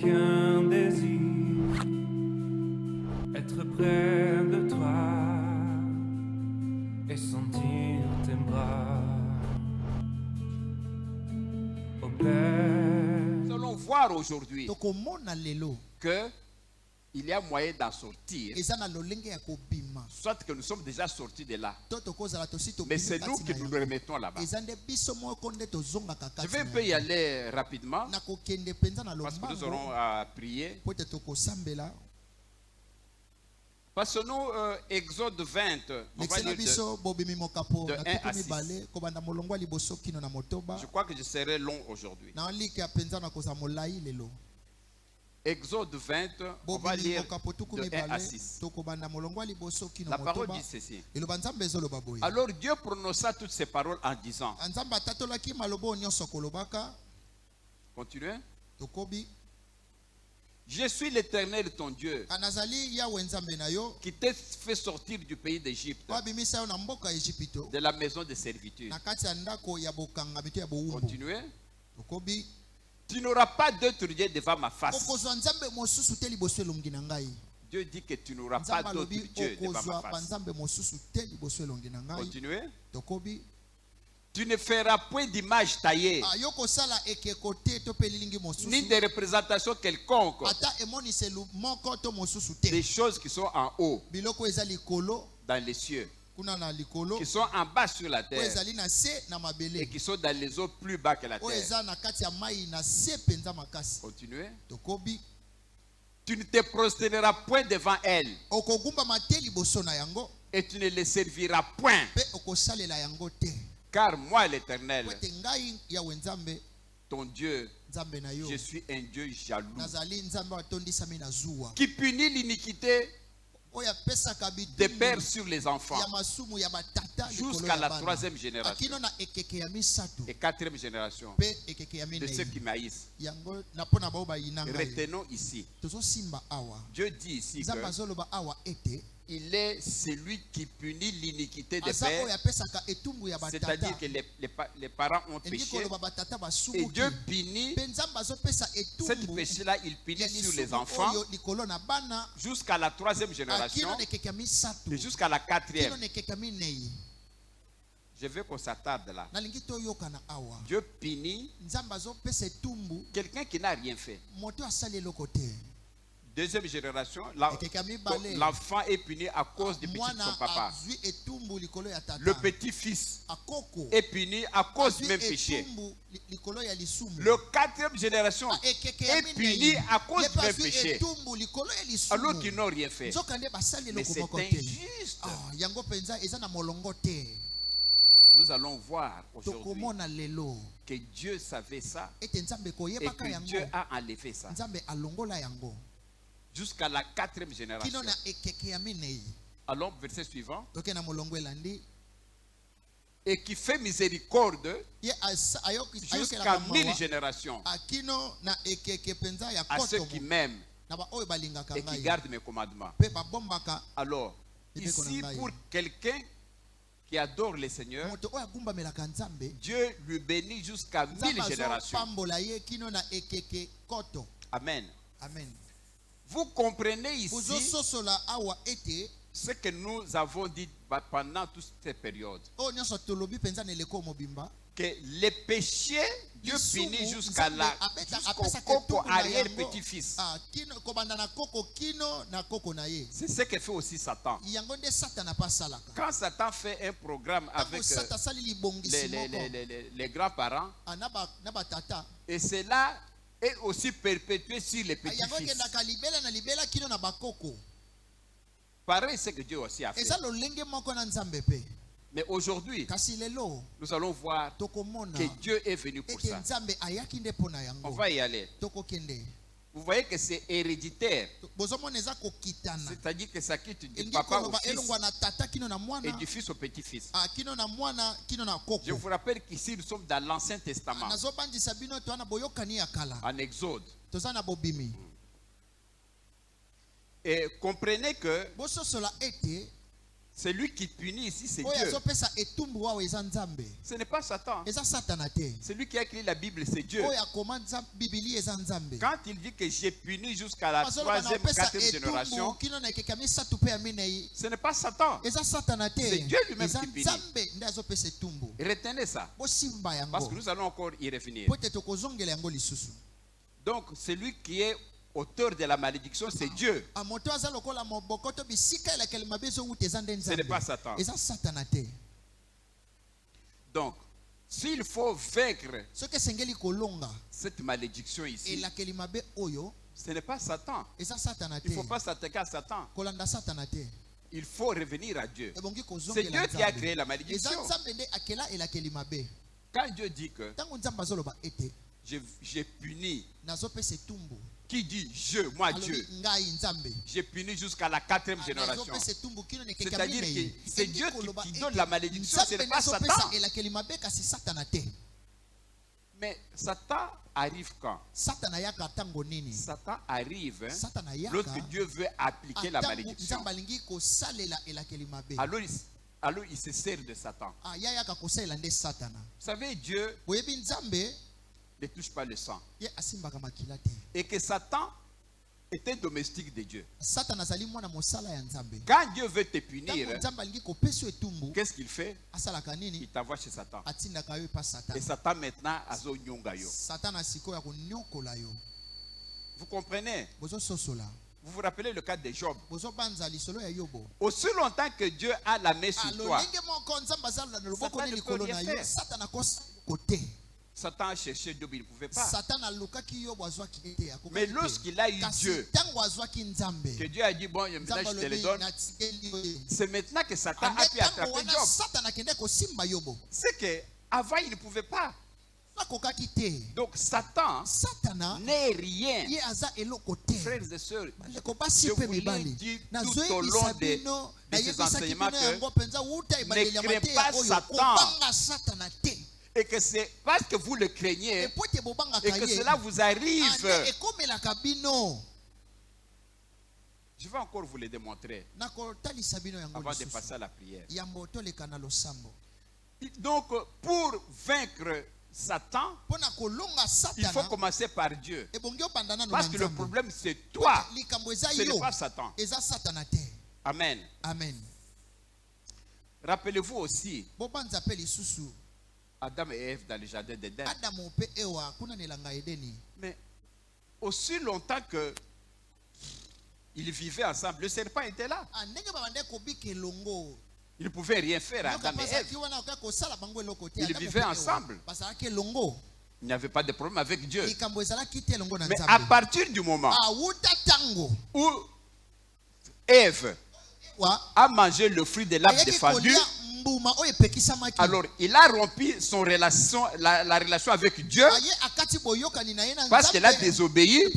qu'un désir, être près de toi et sentir tes bras. Au Père, Nous allons voir aujourd'hui tokomona lelo que il y a moyen d'en sortir. eza na lolenge ya kobima Soit que nous sommes déjà sortis de là. to tokozala tosi Mais tobimi c'est nous kati qui na nous yango. le remettons là-bas. eza nde biso moko nde tozongaka Je kati vais un na peu y yango. aller rapidement nakokende mpenza na parce que nous lombango aurons à prier. po ete tokosambela. Passons-nous Exode 20. On va lekisela lire biso bobimi mokapo de na 1 à tuku mibale kobanda molongo ya liboso kino na motoba. Je crois que je serai long aujourd'hui. naolika mpenza na kozala molai lelo. Exode 20, on va bobimi lire mokapo tuku de 1 à mibale 6. tokobanda molongo ya liboso kino La parole motoba. dit ceci. eloba nzambe ezoloba boye. Alors Dieu prononça toutes ces paroles en disant, nzambe atatolaki maloba oyo nyonso kolobaka. continuez. tokobi Je suis l'Éternel ton Dieu anazali yawe nzambe na yo qui t'a fait sortir du pays d'Égypte, oyo abimisa yo na mboka ya Ejipito de la maison de servitude. na kati ya ndako ya bokanga mito ya bowumbu. Continuez. tokobi Tu n'auras pas d'autre Dieu devant ma face. okozwa nzambe mosusu te liboso elongi na ngai. Dieu dit que tu n'auras pas nzambe d'autre alobi Dieu devant ma okozwa face. banzambe mosusu te liboso elongi na ngai. Continuez. tokobi Tu ne feras point d'image taillée, yo kosala ekeko te to mpe lilingi ni mosusu de représentation quelconque ata emoniselu moko to mosusu te. des choses qui sont en haut, biloko eza likolo dans les cieux, kuna na likolo qui sont en bas sur la oyo terre, ezali na se na et mabele qui sont dans les eaux plus bas que la oyo terre. eza na kati ya mai na se mpenza makasi. Continuez. tokobi Tu ne te prosterneras point devant elles, okogumbama te liboso na yango et tu ne les serviras point, mpe okosalela yango te. car moi l'Éternel, po ete ngai yawe nzambe ton Dieu, nzambe na yo je suis un Dieu jaloux, nazali nzambe oyo atondisami na zuwa qui punit l'iniquité oyo apesaka des bitumbu pères sur les enfants, ya masumu ya batata likolo jusqu'à ya la bana. troisième génération akino na ekeke ya misato et quatrième génération mpe ekeke ya de ceux qui minei maïsent. yango na mpo na bao bayina ngai. Retenons ici. tozosimba awa Dieu dit ici nzambe azoloba awa ete qu'il est celui qui punit l'iniquité des aza oyo pères, apesaka etumbu ya batata c'est-à-dire que les parents ont elingi péché koloba batata et basumuki Dieu punit mpe nzambe azopesa cette etumbu péché-là, il punit ya sur les lisumu enfants oyo likolo na bana jusqu'à la troisième génération akino na ekeke ya misato et jusqu'à la kino quatrième. na ekeke ya minei. Je veux qu'on s'attarde là. nalingi toyokana awa Dieu punit nzambe azopesa etumbu quelqu'un qui n'a rien fait. moto asali eloko te. Deuxième génération, ekeke ya mibale l'enfant est puni à cause du petit de mwana son papa. azwi etumbu likolo ya tata. Le petit-fils akoko est puni à cause du azwi même péché. etumbu likolo ya lisumu. Le quatrième génération ekeke ya est puni à cause Ye du même bazwi péché. etumbu likolo ya Alors lisumu qu'ils n'ont rien fait. nzoka nde basali Mais eloko c'est moko te. injuste. yango mpenza eza na molongo te. Nous allons voir aujourd'hui tokomona lelo que Dieu savait ça ete nzambe et koyebaka que yango Dieu a enlevé ça nzambe alongola yango jusqu'à la quatrième génération. kino na ekeke ya minei. Allons, verset suivant. toke na molongo elandi Et qui fait miséricorde ye jusqu'à ayokelaka 1000 mawa générations akino na ekeke mpenza ya à ceux koto qui m'aiment na baoyo balingaka et qui ngai gardent mes commandements. mpe babombaka. Alors, ici, pour quelqu'un qui adore le Seigneur, moto oyo agumbamelaka nzambe Dieu lui bénit jusqu'à 1000 nzambe générations. azopambola ye kino na ekeke koto. Amen. amen. Vous comprenez ici bozososola awa ete ce que nous avons dit pendant toute cette période. oyo nyonso tolobi mpenza na eleko mobimba Que les péchés, Dieu lisumu, punit jusqu'à Nzambe la apesaka jusqu'au coco etumbu na arrière yango. petit-fils. Kino kobanda na koko kino na koko na ye. C'est ce que fait aussi Satan. yango nde satana mpe asalaka. Quand Satan fait un programme avec ntango sata asali libongisi moko les grands-parents, na batata et cela est aussi perpétué sur les yango petits-fils. ekendaka libela na libela kino na bakoko. Pareil, c'est que Dieu aussi a fait. eza lolenge moko na nzambe mpe. Mais aujourd'hui, kasi lelo nous allons voir tokomona que Dieu est venu pour ete ça. nzambe ayaki nde mpo na On yango. va y aller. tokokende Vous voyez que c'est héréditaire. bozomona eza kokitana. C'est-à-dire que ça quitte du elingi papa au koloba fils elongwa na tata kino na et mwana du fils au petit-fils. kino na mwana kino na Je koko. vous rappelle qu'ici, nous sommes dans l'Ancien Testament, nazobandisa bino toza na boyokani ya kala en Exode. toza na bobimi. Et comprenez que bososola ete C'est lui qui punit ici, c'est oyo Dieu. azopesa etumbu awa eza nzambe. Ce n'est pas Satan. Eza satana te. C'est lui qui a écrit la Bible, c'est Dieu. Oyo akoma bibili eza nzambe. Quand il dit que j'ai puni jusqu'à la Azoloba na troisième, opesa quatrième génération, etumbu kino na ekeke ya misatu mpe ya minei. ce n'est pas Satan. Eza satana te. C'est Dieu lui-même Eza qui punit. nzambe nde azopesa etumbu. Retenez ça. Bosimba Parce que yango. nous allons encore y revenir. Po ete tokozongela yango lisusu. Donc, celui qui est auteur de la malédiction, c'est Dieu. Amoto aza lokola mobokoto bisika elakeli mabe ezowuta eza nde Ce n'est pas nzambe. Satan. Eza satana te. Donc, s'il faut vaincre Soki esengeli kolonga cette malédiction ici, elakeli mabe oyo ce n'est pas Satan. eza satana Il ne te. faut pas s'attaquer à Satan. Kolanda satana te. Il faut revenir à Dieu. Ebongi C'est kozongela Dieu qui a nzambe. créé la Eza malédiction. nzambe nde akela elakeli mabe. Quand Dieu dit que Ntango nzambe azoloba ete j'ai puni, nazopesa etumbu. qui dit je, moi Alobi Dieu, ngai nzambe. j'ai puni jusqu'à la quatrième génération. Nazopesa etumbu kino na ekeke ya C'est-à-dire minei. que c'est Dieu Koloba qui ete donne la malédiction, ce n'est nzambe pas nde azopesa Satan. elakeli mabe kasi satana te. Mais Satan arrive quand? Satana yaka ntango nini? Satan arrive hein, Satana yaka lorsque Dieu veut appliquer la ntango malédiction. nzambe alingi kosalela elakeli mabe. Alors il se sert de Satan. Ya yaka kosalela nde satana. Vous savez, Dieu Boyebi nzambe ne touche pas le sang. ye asimbaka makila te. Et que Satan était domestique de Dieu. Satana azali mwana mosala ya nzambe. Quand Dieu veut te punir, Ntango nzambe alingi kopesa etumbu qu'est-ce qu'il fait? asalaka Il nini? t'envoie chez Satan. Atindaka yo epa Et satana. Satan maintenant azo nyonga yo. Satana sikoyo ya konyokola yo. Vous comprenez? Bozososola. Vous vous rappelez le cas de Job? Bozobanza lisolo ya Yobo. Aussi longtemps que Dieu a la main sur toi, Alolenge moko nzambe azala na loboko Satan ne ne peut likolo rien na faire. yo. Satana kosa kote. Satan a cherché Job, il ne pouvait pas. Satana alukaki Yobo azwaki ete akokaki Mais te. lorsqu'il a eu Kasi Dieu, ntango azwaki nzambe. que Dieu a dit, bon, maintenant Nzambe je te le alobi donne, natikeli yo ye. c'est maintenant que Satan a Ande pu ntango attraper wana Job. Satana akende kosimba Yobo. C'est que avant il ne pouvait pas. Akokaki te. Donc Satan Satana n'est rien. ye aza eloko te. Frères et sœurs, Bandeko basi je mpe vous l'ai mibali. dit tout Nazoyebisa au long bino, de ces nayebisaki enseignements bino que yango mpenza wuta ebandeli ya ne craignez mateya pas oyo Satan. kobanga Satana te. et que c'est parce que vous le craignez Epo ete bobangaka et que ye, cela vous arrive. ande ekomelaka bino. Je vais encore vous le démontrer Nakotalisa bino yango avant de lisusu. passer à la prière. Yambo toleka na losambo. Donc, pour vaincre Satan, Pona kolonga il faut Satana. commencer par Dieu. Ebongi obanda nano Parce na que le Nzambe. problème, c'est toi. Likambo eza Ce n'est yo. pas Satan. Eza Satana te. Amen. Amen. Rappelez-vous aussi Bobanza pe lisusu. Adam et Ève dans le jardin d'Éden. Adamu pe ewa kuna nelanga Edeni. Mais aussi longtemps que ils vivaient ensemble, le serpent était là. Ndenge babande kobika elongo. Il ne pouvait rien faire à Adam et Ève. Ils vivaient ensemble. Il n'y avait pas de problème avec Dieu. Mais à partir du moment où Ève a mangé le fruit de l'arbre défendu, alors il a rompu la relation avec Dieu parce qu'il a désobéi.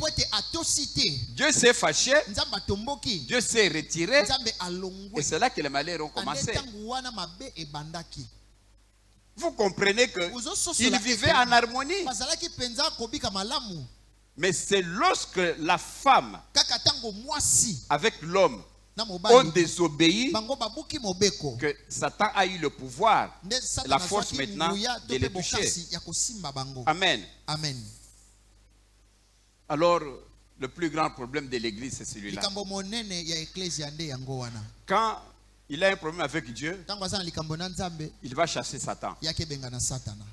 Dieu s'est fâché, Dieu s'est retiré, et c'est là que les malheurs ont commencé. Vous comprenez qu'ils vivaient en harmonie. Mais c'est lorsque la femme avec l'homme ont désobéi que Satan a eu le pouvoir, la force maintenant de les toucher. Amen. Amen. Alors, le plus grand problème de l'église, c'est celui-là. Quand il a un problème avec Dieu, il va chasser Satan.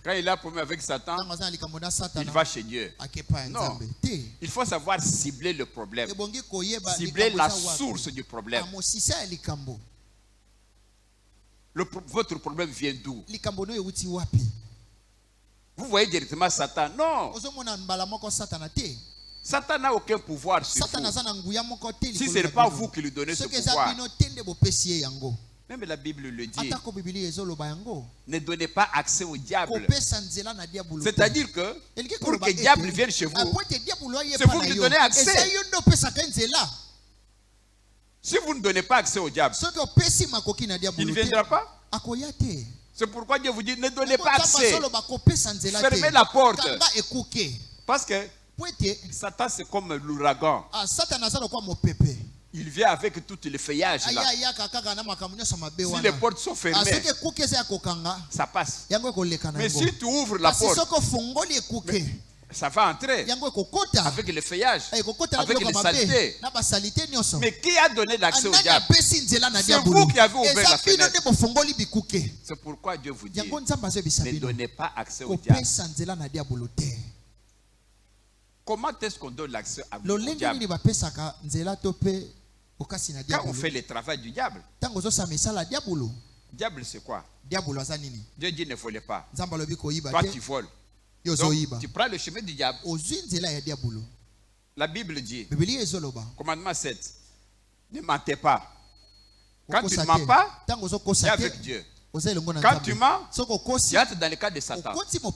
Quand il a un problème avec Satan, il va chez Dieu. Non. Il faut savoir cibler le problème. Cibler la source du problème. Votre problème vient d'où? Vous voyez directement Satan? Non. Satan n'a aucun pouvoir sur vous. Si ce n'est pas vous qui lui donnez ce pouvoir. Même la Bible le dit. Ne donnez pas accès au diable. C'est-à-dire que pour que le diable vienne chez vous, c'est vous qui lui donnez accès. Si vous ne donnez pas accès au diable, il ne viendra pas. C'est pourquoi Dieu vous dit ne donnez pas accès. Fermez la porte. Parce que Satan, c'est comme l'ouragan. il vient avec tout le feuillage là. Si les portes sont fermées, ça passe. Mais si tu ouvres la porte, ça va entrer avec le feuillage, avec les saletés. Mais qui a donné l'accès au diable? C'est vous qui avez ouvert la fenêtre. C'est pourquoi Dieu vous dit, ne donnez pas accès au diable. Comment est-ce qu'on donne l'accès au diable? Quand on fait le travail du diable. Diable c'est quoi? Dieu dit ne volez pas. Toi tu voles. Donc, tu prends le chemin du diable. La Bible dit, commandement 7, ne mentez pas. Quand tu ne mens pas, tu es avec Dieu. Quand tu mens, tu es dans le cas de Satan.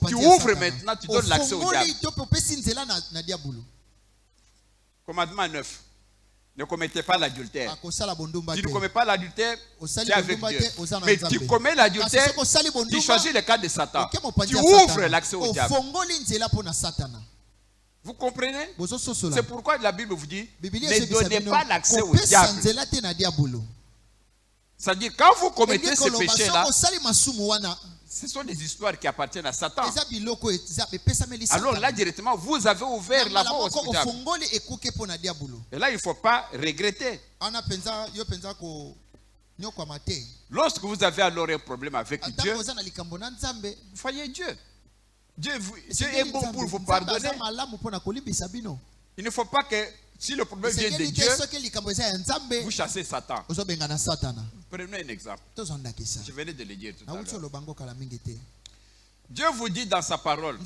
Tu ouvres maintenant, tu donnes l'accès au diable. Commandement 9. Ne commettez pas l'adultère. Tu ne commets pas l'adultère, tu es avec Dieu. Mais tu commets l'adultère, tu choisis le cas de Satan. Tu ouvres l'accès au diable. Vous comprenez? C'est pourquoi la Bible vous dit, ne donnez pas l'accès au diable. C'est-à-dire, quand vous commettez ce péché-là, ce sont des histoires qui appartiennent à Satan. Alors là, directement, vous avez ouvert la voie au diable. Et là, il ne faut pas regretter. Lorsque vous avez alors un problème avec Dieu, voyez Dieu. Dieu est bon pour vous pardonner. Il ne faut pas que, si le problème vient de Dieu, vous chassez Satan. Prenez un exemple. Je venais de le dire tout à l'heure. Dieu vous dit dans sa parole,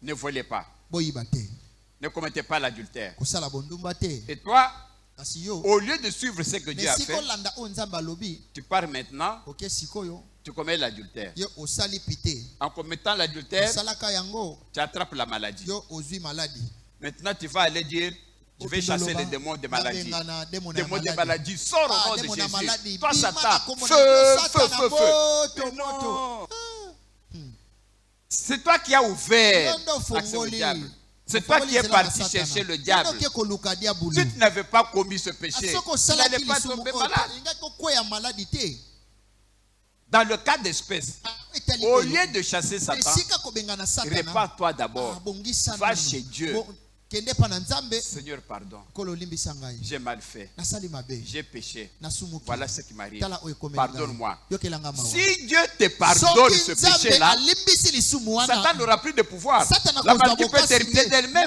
ne volez pas. Ne commettez pas l'adultère. Et toi, au lieu de suivre ce que Dieu a fait, tu pars maintenant, tu commets l'adultère. En commettant l'adultère, tu attrapes la maladie. Maintenant, tu vas aller dire, je vais chasser les démons de maladie. Démons de maladie, sors au nom de Jésus. Toi, Satan, feu, feu, feu, feu. Mais non. C'est toi qui as ouvert l'accès au diable. C'est toi qui es parti chercher le diable. Si tu n'avais pas commis ce péché, tu n'allais pas tomber malade. Dans le cas d'espèce, au lieu de chasser Satan, répare-toi d'abord. Va chez Dieu. Seigneur, pardon. J'ai mal fait. J'ai péché. Voilà ce qui m'arrive. Pardonne-moi. Si Dieu te pardonne ce péché-là, Satan n'aura plus de pouvoir. La maladie peut terminer d'elle-même.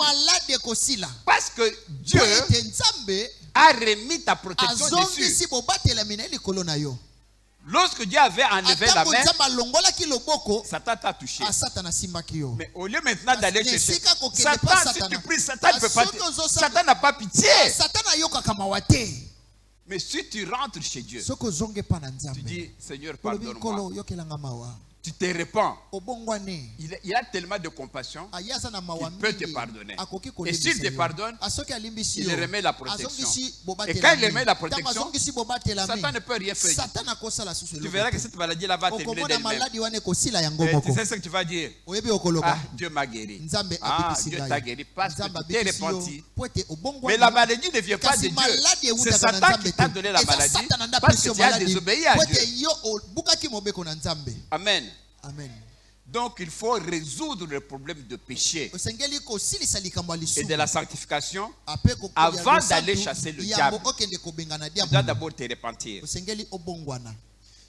Parce que Dieu a remis ta protection dessus. Lorsque Dieu avait enlevé la main, Satan t'a touché. Mais au lieu maintenant d'aller chercher Satan, si tu pries, Satan ne peut pas. Satan n'a pas pitié. Mais si tu rentres chez Dieu, tu dis, Seigneur, pardonne-moi. Tu te répands. Il a tellement de compassion qu'il peut te pardonner. Et s'il te pardonne, il remet la protection. Et quand il remet la protection, Satan ne peut rien faire. Tu verras que cette maladie-là va terminer d'elle-même. Tu sais ce que tu vas dire? Ah, Dieu m'a guéri. Ah, Dieu t'a guéri parce que tu t'es repenti. Mais la maladie ne vient pas de Dieu. C'est Satan qui t'a donné la maladie parce que tu as désobéi à Dieu. Amen. Amen. Donc il faut résoudre le problème de péché et de la sanctification avant d'aller chasser le diable. Tu dois d'abord te repentir.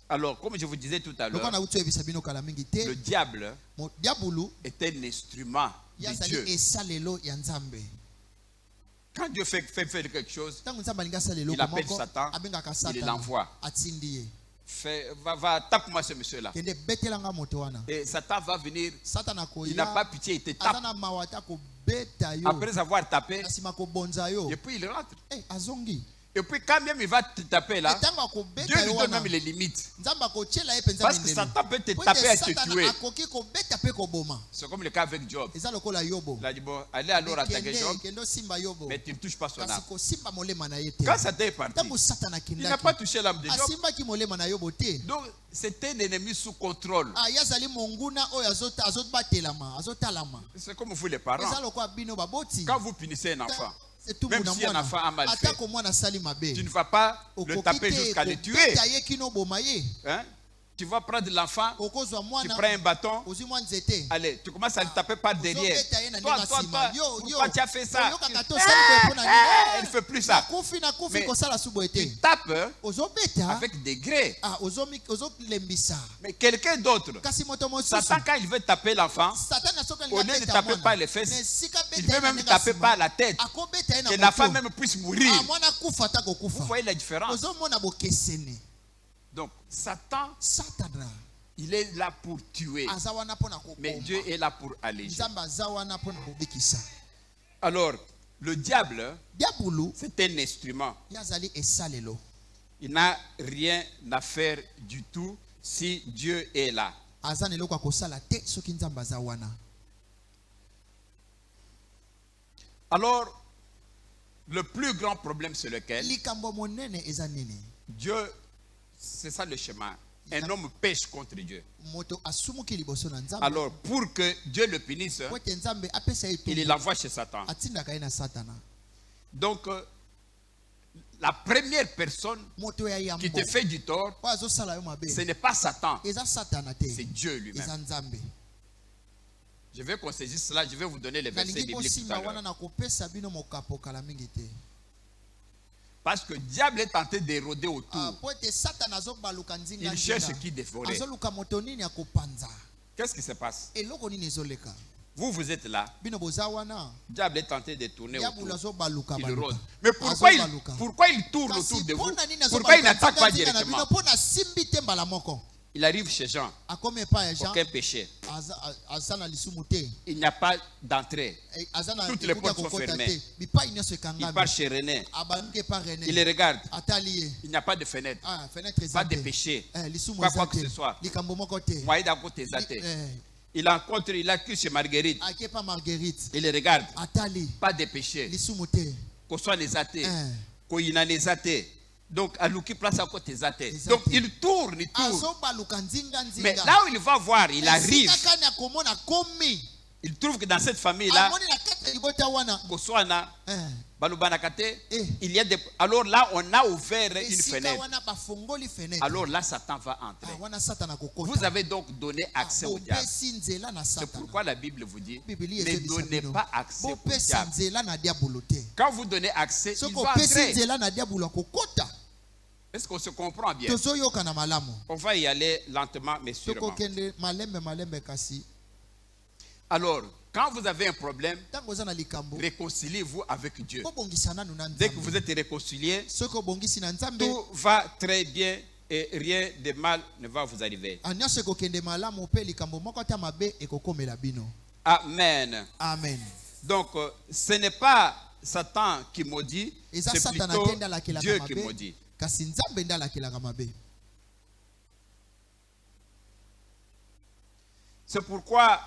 Alors, comme je vous disais tout à l'heure, le diable est un instrument de Dieu. Quand Dieu fait quelque chose, il appelle Satan, il l'envoie. Va tape-moi ce monsieur-là. Et Satan va venir. Il n'a pas pitié, il te tape. Après avoir tapé, et puis il rentre. Et puis quand même il va te taper là, Dieu lui donne même les limites. Parce que Satan peut te taper et te tuer. C'est comme le cas avec Job. Il a dit, bon, allez alors attaquer Job, mais tu ne touches pas son âme. Quand Satan est parti, il n'a pas touché l'âme de Job. Donc c'est un ennemi sous contrôle. C'est comme vous les parents. Quand vous punissez un enfant, Même si un enfant a mal fait, tu ne vas pas le taper jusqu'à le tuer. Hein? Tu vas prendre l'enfant, tu prends un bâton, allez, tu commences à le taper par derrière. Toi, pourquoi tu as fait ça? Elle ne fait plus ça. Mais tu tapes avec des grès. Mais quelqu'un d'autre, Satan, quand il veut taper l'enfant, au lieu de taper par les fesses, il veut même taper par la tête. Que l'enfant même puisse mourir. Vous voyez la différence? Donc, Satan, il est là pour tuer. Mais Dieu est là pour alléger. Alors, le diable, c'est un instrument. Il n'a rien à faire du tout si Dieu est là. Alors, le plus grand problème, c'est lequel? Dieu, c'est ça le chemin. Un homme pêche contre Dieu. Alors, pour que Dieu le punisse, il l'envoie chez Satan. Donc, la première personne qui te fait du tort, ce n'est pas Satan, c'est Dieu lui-même. Je vais qu'on saisisse cela, je vais vous donner les versets bibliques tout à l'heure. Parce que le diable est tenté d'éroder autour. Il cherche qui dévorer. Qu'est-ce qui se passe? Vous êtes là. Le diable est tenté de tourner autour. Il rôde. Mais pourquoi il tourne autour de vous? Pourquoi il n'attaque pas directement? Il arrive chez Jean. Aucun péché. Il n'y a pas d'entrée. Toutes les portes sont fermées. Il part chez René. Il les regarde. Il n'y a pas de fenêtre. Pas de péché. Quoi que ce soit. Il accuse chez Marguerite. Il les regarde. Pas de péché. Qu'on soit les athées. Qu'on y a les athées. Donc, Alouki place à côté des athées. Donc, il tourne. Mais là où il va voir, il arrive. Il trouve que dans cette famille-là, il y a des... Alors là, on a ouvert une fenêtre. Alors là, Satan va entrer. Vous avez donc donné accès au diable. C'est pourquoi la Bible vous dit, ne donnez pas accès au diable. Quand vous donnez accès, il va entrer. Est-ce qu'on se comprend bien? On va y aller lentement mais sûrement. Alors, quand vous avez un problème, réconciliez-vous avec Dieu. Dès que vous êtes réconcilié, tout va très bien et rien de mal ne va vous arriver. Amen. Amen. Donc, ce n'est pas Satan qui maudit, c'est plutôt Dieu qui maudit. C'est pourquoi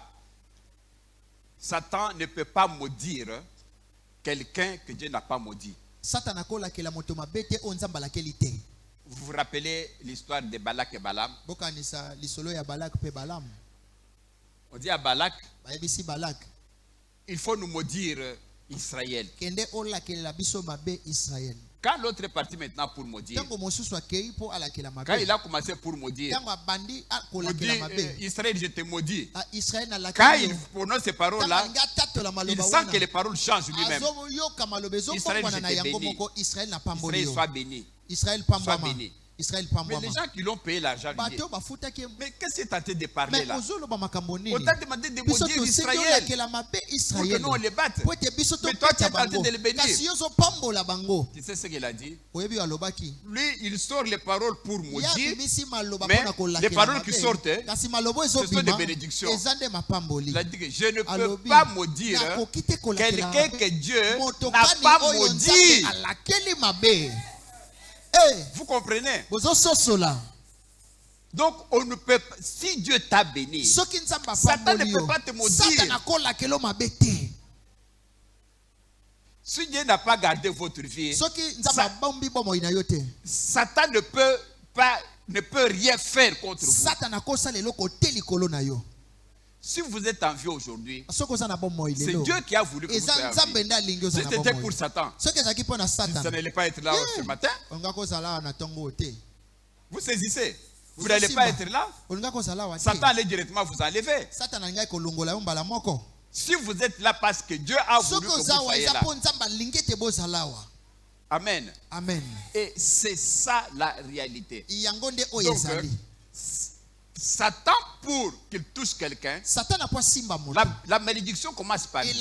Satan ne peut pas maudire quelqu'un que Dieu n'a pas maudit. Vous vous rappelez l'histoire de Balak et Balaam? On dit à Balak, il faut nous maudire Israël. Quand l'autre est parti maintenant pour maudire, quand il a commencé pour maudire, on dit Israël, je te maudis. Quand il prononce ces paroles-là, il sent que les paroles changent lui-même. Israël, je te bénis. Israël, soit béni. Soit béni. Mais les gens qui l'ont payé l'argent lui disent, mais qu'est-ce que tu es tenté de parler là? On t'a demandé de maudire Israël pour que nous on les batte. Mais toi tu es tenté de le bénir. Tu sais ce qu'il a dit? Lui il sort les paroles pour maudire, mais les paroles qui sortent, ce sont des bénédictions. Il a dit que je ne peux pas maudire quelqu'un que Dieu n'a pas maudit. Vous comprenez? Donc on ne peut pas, si Dieu t'a béni, Satan ne peut pas te maudire. Si Dieu n'a pas gardé votre vie, Satan ne peut rien faire contre vous. Si vous êtes en vie aujourd'hui, c'est Dieu qui a voulu que vous soyez en vie. Si c'était pour Satan, ça n'allait pas être là ce matin. Vous saisissez? Vous n'allez pas être là. Satan allait directement vous enlever. Si vous êtes là parce que Dieu a voulu que vous soyez là. Amen. Amen. Et c'est ça la réalité. Donc, Satan, pour qu'il touche quelqu'un, la malédiction commence par Dieu.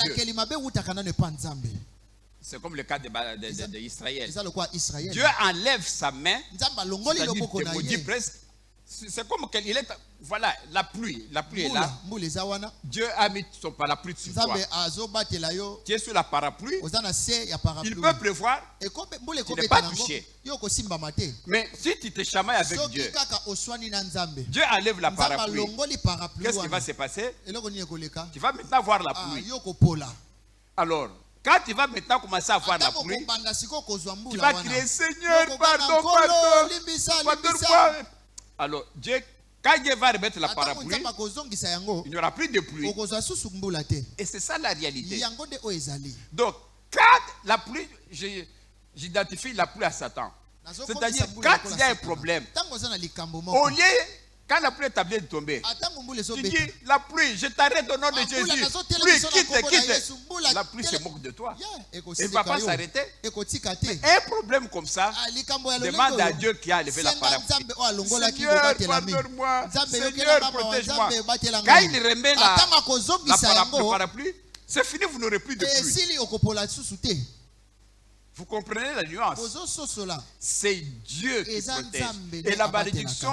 C'est comme le cas d'Israël. Dieu enlève sa main, c'est-à-dire qu'il maudit presque. C'est comme qu'il est, voilà, la pluie est là. Dieu a mis son parapluie sur toi. Tu es sur la parapluie. Il peut pleuvoir. Tu n'es pas touché. Mais si tu te chamailles avec Dieu, Dieu enlève la parapluie. Qu'est-ce qui va se passer? Tu vas maintenant voir la pluie. Alors, quand tu vas maintenant commencer à voir la pluie, tu vas crier: Seigneur, pardonne-moi. Alors, Dieu, quand Dieu va remettre la parapluie, il n'y aura plus de pluie. Et c'est ça la réalité. Donc, quand la pluie, j'identifie la pluie à Satan. C'est-à-dire, quand il y a un problème, au lieu, quand la pluie est amenée de tomber, tu dis: la pluie, je t'arrête au nom de Jésus. Pluie, quitte. La pluie se moque de toi. Elle ne va pas s'arrêter. Mais un problème comme ça, demande à Dieu qui a levé la parapluie: Seigneur, pardonne-moi. Seigneur, protège-moi. Quand il remet la parapluie, c'est fini, vous n'aurez plus de pluie. Vous comprenez la nuance? C'est Dieu qui protège. Et la malédiction,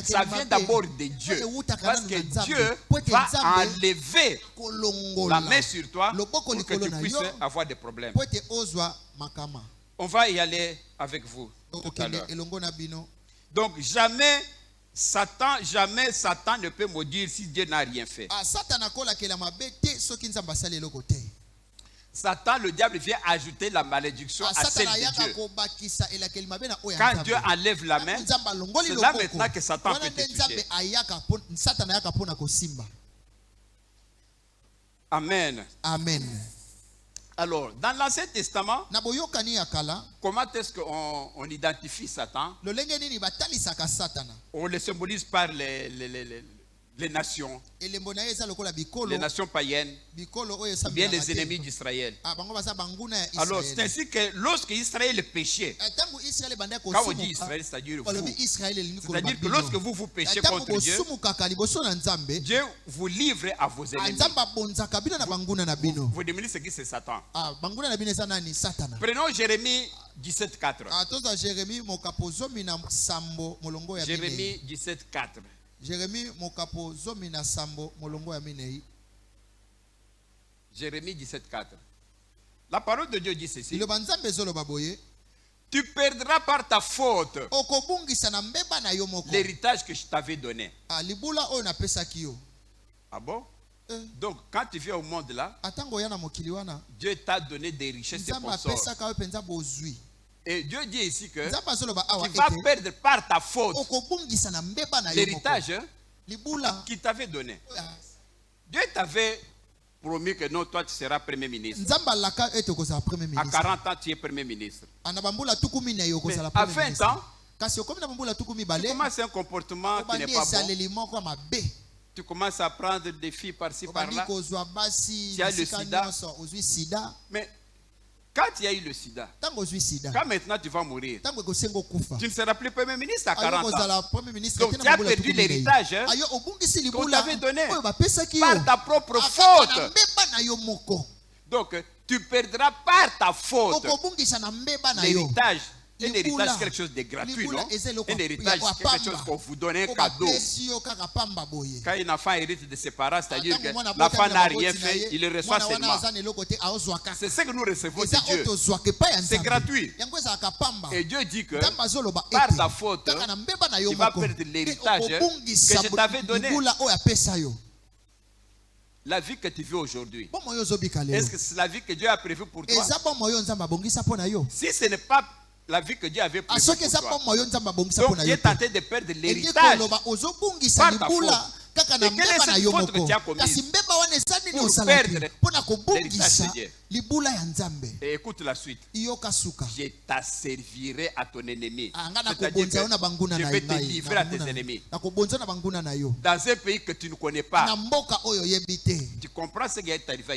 ça vient d'abord de Dieu. Parce que Dieu va enlever la main sur toi pour que tu puisses avoir des problèmes. On va y aller avec vous tout à l'heure. Donc jamais Satan ne peut maudire si Dieu n'a rien fait. Satan, le diable, vient ajouter la malédiction à celle de Dieu. Quand Dieu enlève la main, c'est là maintenant que Satan peut te toucher. Amen. Amen. Alors, dans l'Ancien Testament, comment est-ce qu'on identifie Satan? On le symbolise par les nations païennes, bien les ennemis d'Israël. Alors c'est ainsi que lorsque Israël péchait, quand on dit Israël, c'est-à-dire vous, c'est-à-dire que lorsque vous péchez contre Dieu, Dieu vous livre à vos ennemis. Vous devinez ce qui c'est Satan. Prenons Jérémie 17.4. Jérémie 17.4. Jérémie mokapo zomi na sambo molongo ya minei. Jérémie 17.4. La parole de Dieu dit ceci: tu perdras par ta faute l'héritage que je t'avais donné. Ah bon? Donc quand tu viens au monde là, Dieu t'a donné des richesses et consorts. Et Dieu dit ici que tu vas perdre par ta faute l'héritage qu'il t'avait donné. Dieu t'avait promis que non, toi tu seras premier ministre. À 40 ans, tu es premier ministre. Mais à 20 ans, tu commences un comportement qui n'est pas bon. Tu commences à prendre des filles par-ci par-là. Tu as le sida. Mais quand il y a eu le sida, quand maintenant tu vas mourir, tu ne seras plus premier ministre à 40 ans. Donc tu as perdu l'héritage qu'on t'avait donné par ta propre faute. Donc tu perdras par ta faute l'héritage. Un héritage, quelque chose de gratuit, non? Un héritage, quelque chose qu'on vous donne, un cadeau. Quand un enfant hérite de ses parents, c'est-à-dire que l'enfant n'a rien fait, il le reçoit seulement. C'est ce que nous recevons de Dieu. C'est gratuit. Et Dieu dit que par ta faute, tu vas perdre l'héritage que je t'avais donné. La vie que tu vis aujourd'hui, est-ce que c'est la vie que Dieu a prévue pour toi? Si ce n'est pas la vie que Dieu avait prévue pour toi, donc Dieu est tenté de perdre l'héritage par ta faute. Et quelle est cette faute que tu as commise pour perdre l'héritage de Dieu? Et écoute la suite. Je t'asservirai à ton ennemi. C'est-à-dire que je vais te livrer à tes ennemis. Dans un pays que tu ne connais pas. Tu comprends ce qui est arrivé à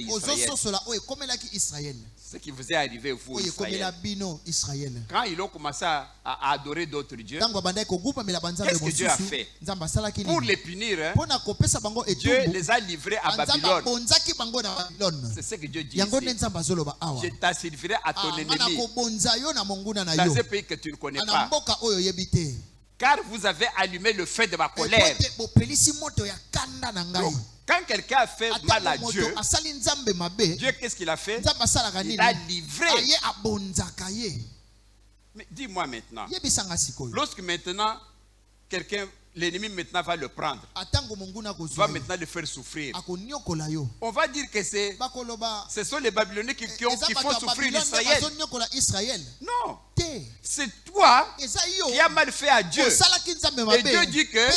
Israël? Ce qui vous est arrivé, vous, Israël. Quand ils ont commencé à adorer d'autres dieux, qu'est-ce que Dieu a fait? Pour les punir, Dieu les a livrés à Babylone. C'est ce que Dieu dit ici. Je t'asservirai à ton ennemi dans un pays que tu ne connais pas. Car vous avez allumé le feu de ma colère. Donc, quand quelqu'un a fait mal à Dieu, Dieu qu'est-ce qu'il a fait? Il a livré. Mais dis-moi maintenant, lorsque maintenant quelqu'un, l'ennemi maintenant va le prendre, va maintenant le faire souffrir, on va dire que ce sont les Babyloniens qui font souffrir l'Israël. Non, c'est toi qui as mal fait à Dieu. Et Dieu dit que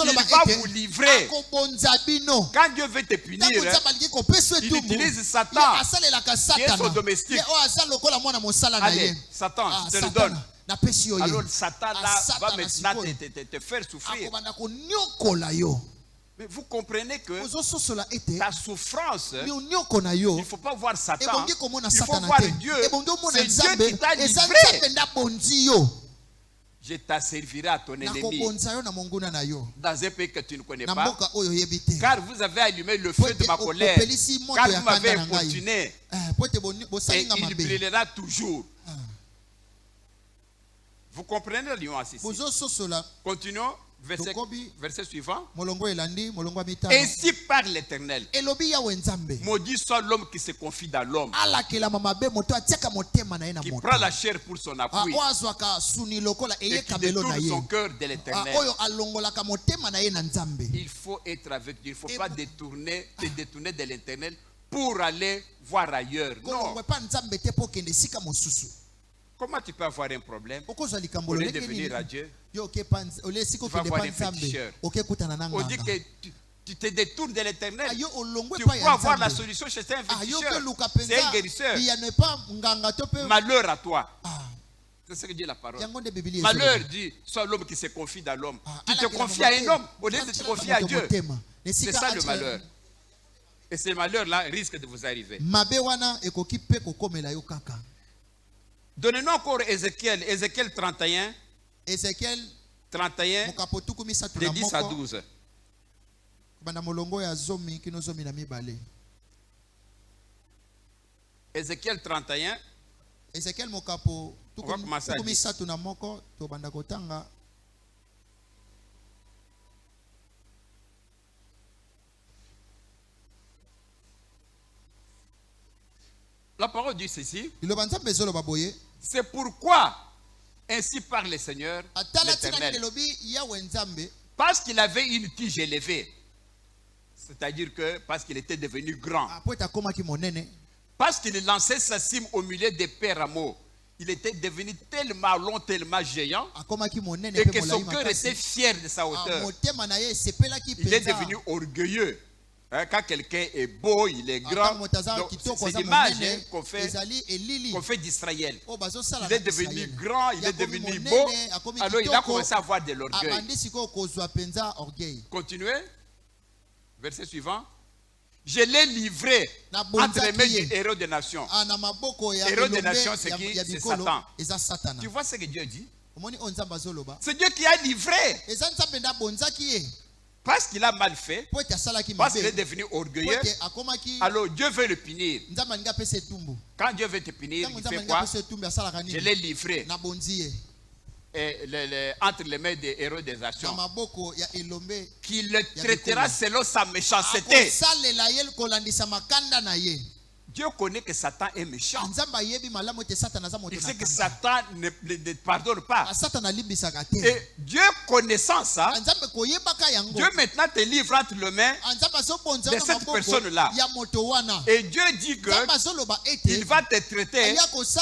il va vous livrer. Quand Dieu veut te punir, il utilise Satan, qui est son domestique. Allez, Satan, je te le donne. Alors Satan là va maintenant te faire souffrir. Mais vous comprenez que ta souffrance, il ne faut pas voir Satan, il faut voir Dieu. C'est Dieu qui t'a livré. Je t'asservirai à ton ennemi dans un pays que tu ne connais pas, car vous avez allumé le feu de ma colère, car vous m'avez importuné, et il brûlera toujours. Vous comprenez la nuance ici? Continuons. Verset suivant. Ainsi parle l'Éternel. Maudit soit l'homme qui se confie dans l'homme, qui prend la chair pour son appui et qui détourne son cœur de l'Éternel. Il faut être avec Dieu. Il ne faut pas te détourner de l'Éternel pour aller voir ailleurs. Non. Comment tu peux avoir un problème au lieu de venir à Dieu? Tu vas avoir une féticheur. On dit que tu te détournes de l'Éternel. Tu peux avoir la solution chez un féticheur. C'est un guérisseur. Malheur à toi. C'est ce que dit la parole. Malheur dit, soit l'homme qui se confie dans l'homme. Tu te confies à un homme au lieu de te confier à Dieu. C'est ça le malheur. Et ce malheur-là risque de vous arriver. Donnez-nous encore Ézéchiel 31. Ézéchiel 31, de 10 à 12. Ézéchiel 31. On va commencer à 10. La parole dit ceci. C'est pourquoi ainsi parle le Seigneur l'Éternel. Parce qu'il avait une tige élevée. C'est-à-dire que parce qu'il était devenu grand. Parce qu'il lançait sa cime au milieu des pets rameaux. Il était devenu tellement long, tellement géant, et que son cœur était fier de sa hauteur. Il est devenu orgueilleux. Quand quelqu'un est beau, il est grand. C'est l'image qu'on fait d'Israël. Il est devenu grand, il est devenu beau. Alors il a commencé à avoir de l'orgueil. Continuez. Verset suivant. Je l'ai livré entre les mains des héros des nations. Héros des nations, c'est qui? C'est Satan. Tu vois ce que Dieu dit? C'est Dieu qui a livré. Parce qu'il a mal fait, parce qu'il est devenu orgueilleux, alors Dieu veut le punir. Quand Dieu veut te punir, il fait quoi? Je l'ai livré entre les mains des héros des nations, qu'il le traitera selon sa méchanceté. Dieu connaît que Satan est méchant. Il sait que Satan ne pardonne pas. Et Dieu connaissant ça, Dieu maintenant te livre entre les mains de cette personne-là. Et Dieu dit que il va te traiter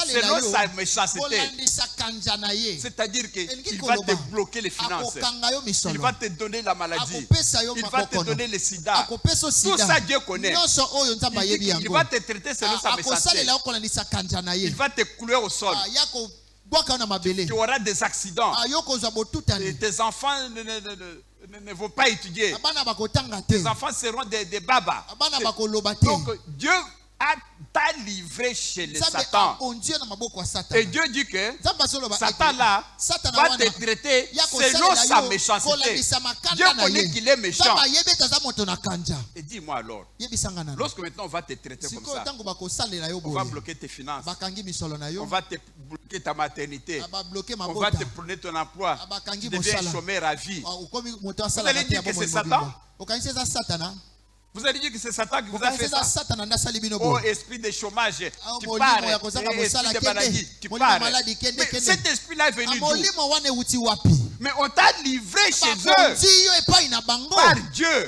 selon sa méchanceté. C'est-à-dire qu'il va te bloquer les finances. Il va te donner la maladie. Il va te donner le sida. Tout ça Dieu connaît. Il va te traiter selon sa méchanceté. Il va te couler au sol. Tu auras des accidents. Et tes enfants ne vont pas étudier. Tes enfants seront des babas. Donc Dieu t'a livré chez le Satan. Et Dieu dit que Satan là va te traiter selon sa méchanceté. Dieu connaît qu'il est méchant. Et dis-moi alors, lorsque maintenant on va te traiter comme ça, on va bloquer tes finances, on va te bloquer ta maternité, on va te prendre ton emploi, tu deviens chômeur à vie. Vous allez dire que c'est Satan? Vous allez dire que c'est Satan qui vous a fait ça. Oh, esprit de chômage, tu pars. Esprit de maladie, tu pars. Mais cet esprit-là est venu d'où? Mais on t'a livré chez eux par Dieu.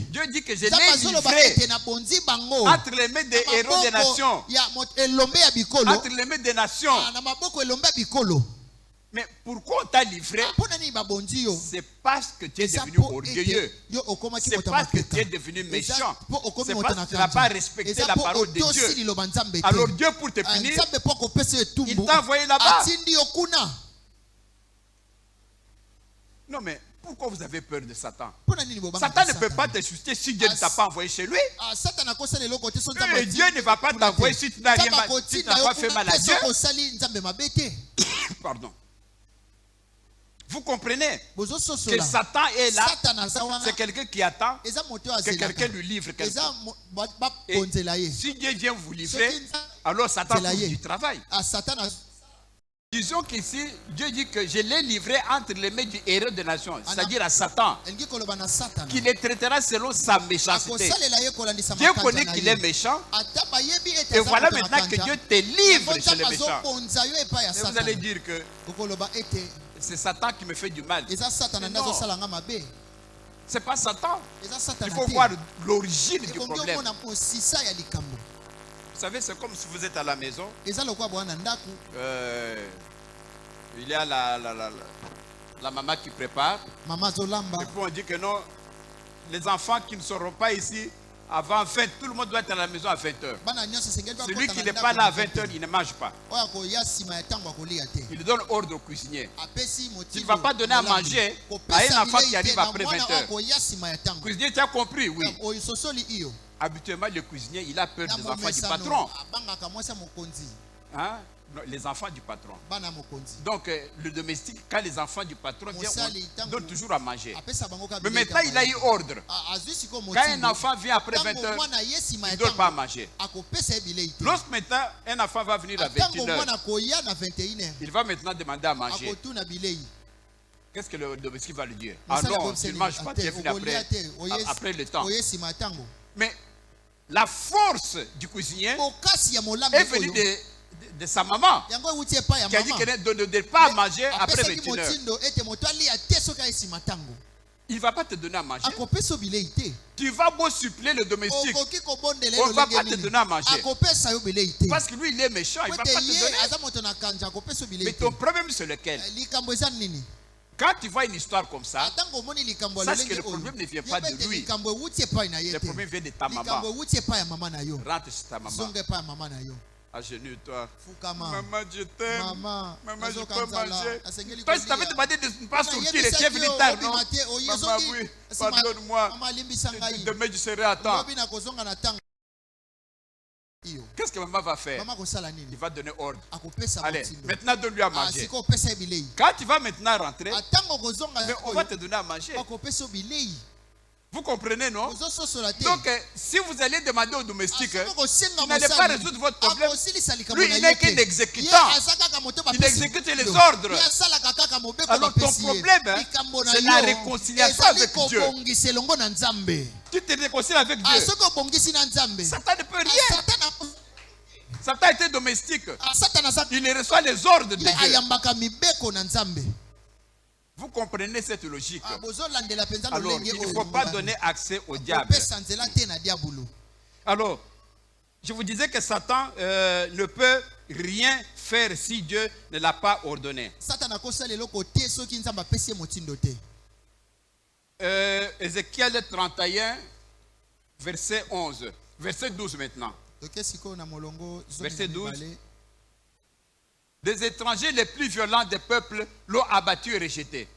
Dieu dit que je l'ai livré entre les mains des héros des nations. Entre les mains des nations. Mais pourquoi on t'a livré? C'est parce que tu es devenu orgueilleux. C'est parce que tu es devenu méchant. C'est parce que tu n'as pas respecté la parole de Dieu. Alors Dieu, pour te punir, il t'a envoyé là-bas. Non mais pourquoi vous avez peur de Satan? Satan ne peut pas te susciter si Dieu ne t'a pas envoyé chez lui. Et Dieu ne va pas t'envoyer si tu n'as pas fait mal à Dieu. Pardon. Vous comprenez que Satan est là, c'est quelqu'un qui attend que quelqu'un lui livre quelque chose. Et si Dieu vient vous livrer, alors Satan trouve du travail. Disons qu'ici, Dieu dit que je l'ai livré entre les mains du héros de nation, c'est-à-dire à Satan, qui les traitera selon sa méchanceté. Dieu connaît qu'il est méchant, et voilà maintenant que Dieu te livre chez les méchants. Et vous allez dire que c'est Satan qui me fait du mal. Non, c'est pas Satan. Il faut voir l'origine du problème. Vous savez, c'est comme si vous êtes à la maison. Il y a la maman qui prépare. Et puis on dit que non, les enfants qui ne seront pas ici avant 20, tout le monde doit être à la maison à 20h. Celui qui n'est pas là à 20h, il ne mange pas. Il donne ordre au cuisinier. Tu ne vas pas donner à manger à un enfant qui arrive après 20h. Le cuisinier, tu as compris? Oui. Habituellement, le cuisinier, il a peur des enfants du patron. Hein? Les enfants du patron. Donc, le domestique, quand les enfants du patron viennent, on donne toujours à manger. Mais maintenant, il a eu ordre. Quand un enfant vient après 20h, il ne donne pas à manger. Lorsque maintenant, un enfant va venir à 21h, il va maintenant demander à manger. Qu'est-ce que le domestique va lui dire? Ah non, tu ne manges pas, tu es venu après le temps. Mais la force du cuisinier est venue de sa maman qui a dit qu'elle ne donne pas à manger après 21h. Il ne va pas te donner à manger. Tu vas beau suppléer le domestique, on ne va pas te donner à manger. Parce que lui, il est méchant, il ne va pas te donner. Mais ton problème, c'est lequel? Quand tu vois une histoire comme ça, sache que le problème ne vient pas de lui. Le problème vient de ta maman. Rentre chez ta maman. À genoux, toi. Maman, je t'aime. Maman, je peux manger. Toi, si tu avais demandé de ne pas sortir, tu es venu tard, non? Maman, oui, pardonne-moi. Demain, je serai à temps. Qu'est-ce que maman va faire? Il va donner ordre. Allez, maintenant donne-lui à manger. Quand tu vas maintenant rentrer, mais on va te donner à manger. Vous comprenez, non? Donc, si vous allez demander au domestique, vous n'allez pas résoudre votre problème. Lui, il n'est qu'un exécutant. Il exécute les ordres. Alors, ton problème, c'est la réconciliation avec Dieu. Tu te réconcilies avec Dieu. Satan ne peut rien. Satan était domestique. Il reçoit les ordres de Dieu. Vous comprenez cette logique? Alors, il ne faut pas donner accès au diable. Alors, je vous disais que Satan ne peut rien faire si Dieu ne l'a pas ordonné. Ézéchiel 31, verset 11. Verset 12 maintenant. Verset 12. Des étrangers les plus violents des peuples l'ont abattu et rejeté.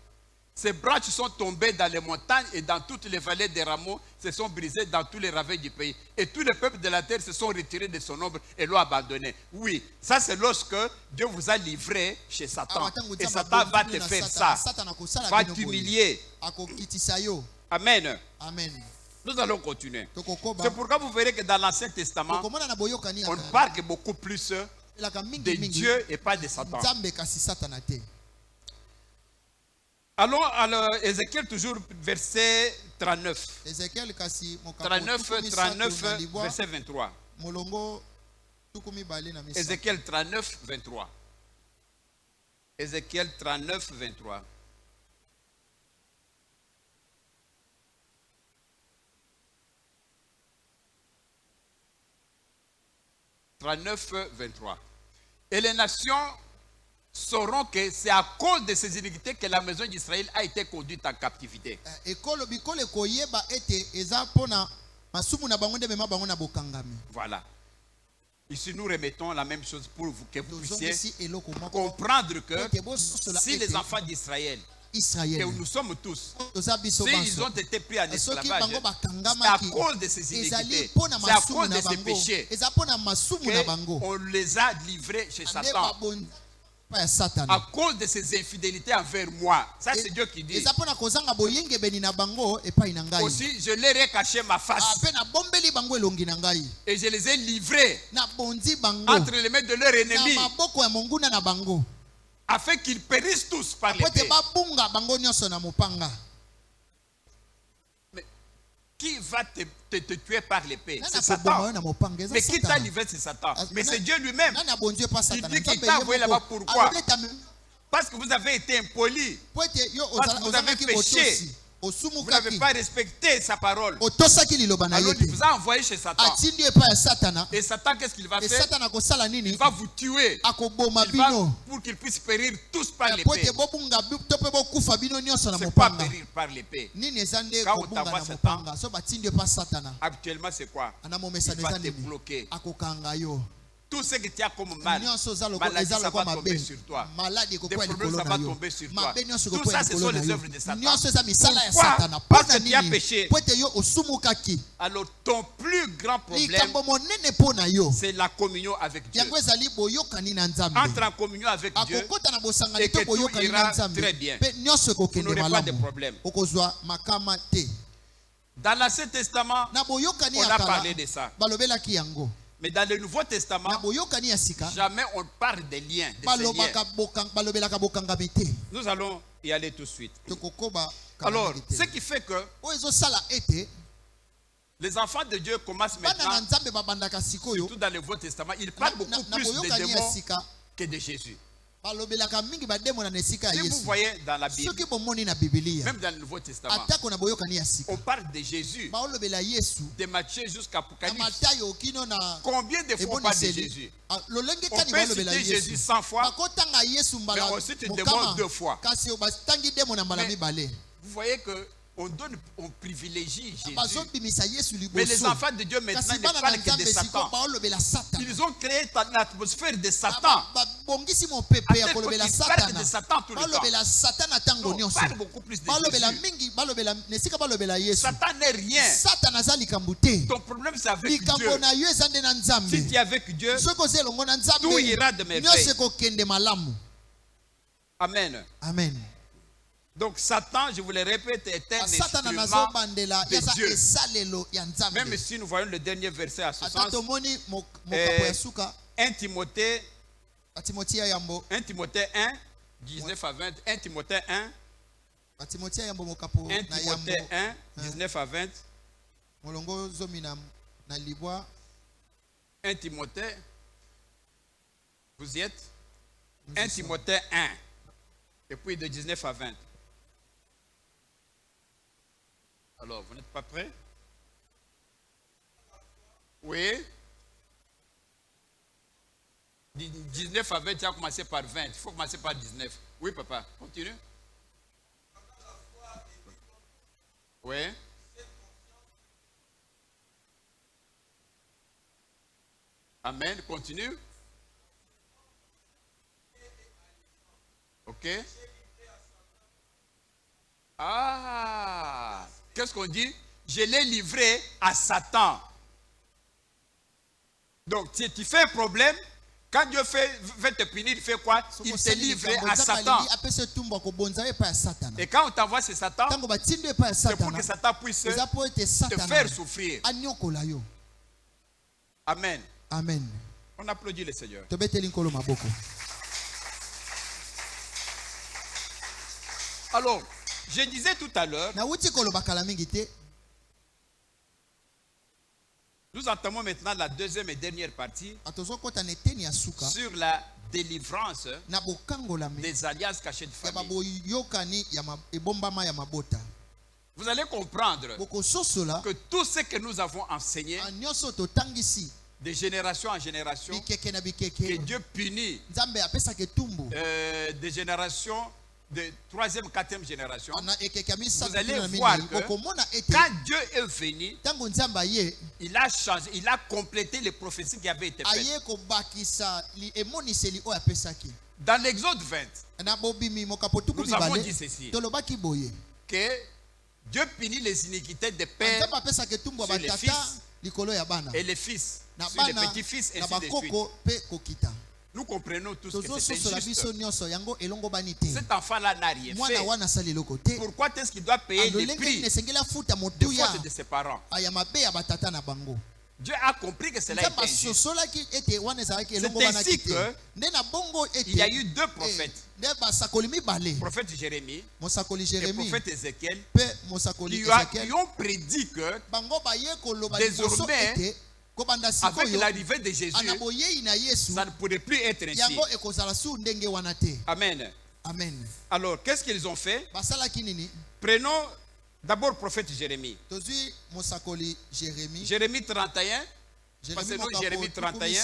Ses branches sont tombées dans les montagnes et dans toutes les vallées des rameaux se sont brisés dans tous les ravins du pays. Et tous les peuples de la terre se sont retirés de son ombre et l'ont abandonné. Oui, ça c'est lorsque Dieu vous a livré chez Satan. Et Satan va te faire ça. Va t'humilier. Amen. Amen. Nous allons continuer. C'est pourquoi vous verrez que dans l'Ancien Testament, on parle beaucoup plus de Dieu et pas de Satan. Allons à Ézéchiel, toujours verset 39. 39, verset 23. Ézéchiel 39, 23. Ézéchiel 39, 23. « 39, 23. Et les nations sauront que c'est à cause de ces iniquités que la maison d'Israël a été conduite en captivité. » Voilà. Ici, nous remettons la même chose pour vous, que vous puissiez comprendre que si les enfants d'Israël, que nous sommes tous, s'ils ont été pris en esclavage, c'est à cause de ces iniquités, c'est à cause de ces péchés qu'on les a livrés chez Satan. À cause de ses infidélités envers moi. Ça c'est Dieu qui dit. Aussi je leur ai caché ma face. Et je les ai livrés entre les mains de leurs ennemis, afin qu'ils périssent tous par l'épée. Mais qui va te tuer par l'épée? C'est Satan. Mais qui t'a livré, c'est Satan. Mais c'est Dieu lui-même. Il dit qu'il t'a envoyé là-bas. Pourquoi? Parce que vous avez été impoli. Parce que vous avez péché. Vous n'avez pas respecté sa parole. Alors il vous a envoyé chez Satan. Et Satan, qu'est-ce qu'il va faire? Il va vous tuer. Pour qu'il puisse périr tous par l'épée. C'est pas périr par l'épée. Quand on t'envoie Satan, habituellement c'est quoi? Il va te bloquer. Tout ce que tu as comme mal, maladie, ça va tomber sur toi. Des problèmes, ça va tomber sur toi. Tout ça, ce sont les œuvres de Satan. Pourquoi? Parce que tu as péché. Alors, ton plus grand problème, c'est la communion avec Dieu. Entre en communion avec Dieu et que tout ira très bien. Vous n'aurez pas de problème. Dans l'Ancien Testament, on a parlé de ça. Mais dans le Nouveau Testament, jamais on parle des liens, de ces liens. Nous allons y aller tout de suite. Alors, ce qui fait que les enfants de Dieu commencent maintenant, surtout dans le Nouveau Testament, ils parlent beaucoup plus de démons que de Jésus. Si vous voyez dans la Bible, même dans le Nouveau Testament, on parle de Jésus, de Matthieu jusqu'à Apocalypse. Combien de fois on parle de Jésus? On peut citer Jésus 100 fois, mais on cite le démon 2 fois. Mais vous voyez que on privilégie Jésus. Mais les enfants de Dieu maintenant ne parlent que de Satan. Ils ont créé une atmosphère de Satan. Ils parlent de Satan tout le temps. Non, on parle beaucoup plus de Jésus. Satan n'est rien. Ton problème c'est avec Dieu. Si tu es avec Dieu, tout ira de merveille. Amen. Amen. Donc Satan, je vous le répète, est un instrument de Dieu. Même si nous voyons le dernier verset à ce sens, 1 Timothée 1, 19 à 20. 1 Timothée 1, 19 à 20. 1 Timothée Vous y êtes? 1 Timothée 1. Et puis de 19 à 20. Alors, vous n'êtes pas prêts? Oui. 19 à 20, tu as commencé par 20. Il faut commencer par 19. Oui, papa. Continue. Oui. Amen. Continue. Ok. Ah. Qu'est-ce qu'on dit? Je l'ai livré à Satan. Donc, si tu fais un problème, quand Dieu veut te punir, il fait quoi? Il te livre à Satan. Et quand on t'envoie chez Satan, c'est pour que Satan puisse te faire souffrir. Amen. Amen. On applaudit le Seigneur. Alors, je disais tout à l'heure, nous entamons maintenant la deuxième et dernière partie sur la délivrance des alliances cachées de famille. Vous allez comprendre que tout ce que nous avons enseigné de génération en génération, que Dieu punit des générations de 3e, 4e génération, vous allez voir que quand Dieu est venu, il a changé, il a complété les prophéties qui avaient été faites. Dans l'Exode 20, nous avons dit ceci, que Dieu punit les iniquités des pères sur les fils et les fils sur les petits-fils et ainsi de suite. Nous comprenons tous que c'est injuste. Cet enfant-là n'a rien fait. Pourquoi est-ce qu'il doit payer le prix de faute de ses parents? Dieu a compris que cela était injuste. C'est ainsi qu'il y a eu deux prophètes. Le prophète Jérémie et le prophète Ézéchiel qui ont prédit que désormais, avec l'arrivée de Jésus, ça ne pourrait plus être ainsi. Amen. Amen. Alors, qu'est-ce qu'ils ont fait? Prenons d'abord le prophète Jérémie. Jérémie 31. Passez-nous Jérémie 31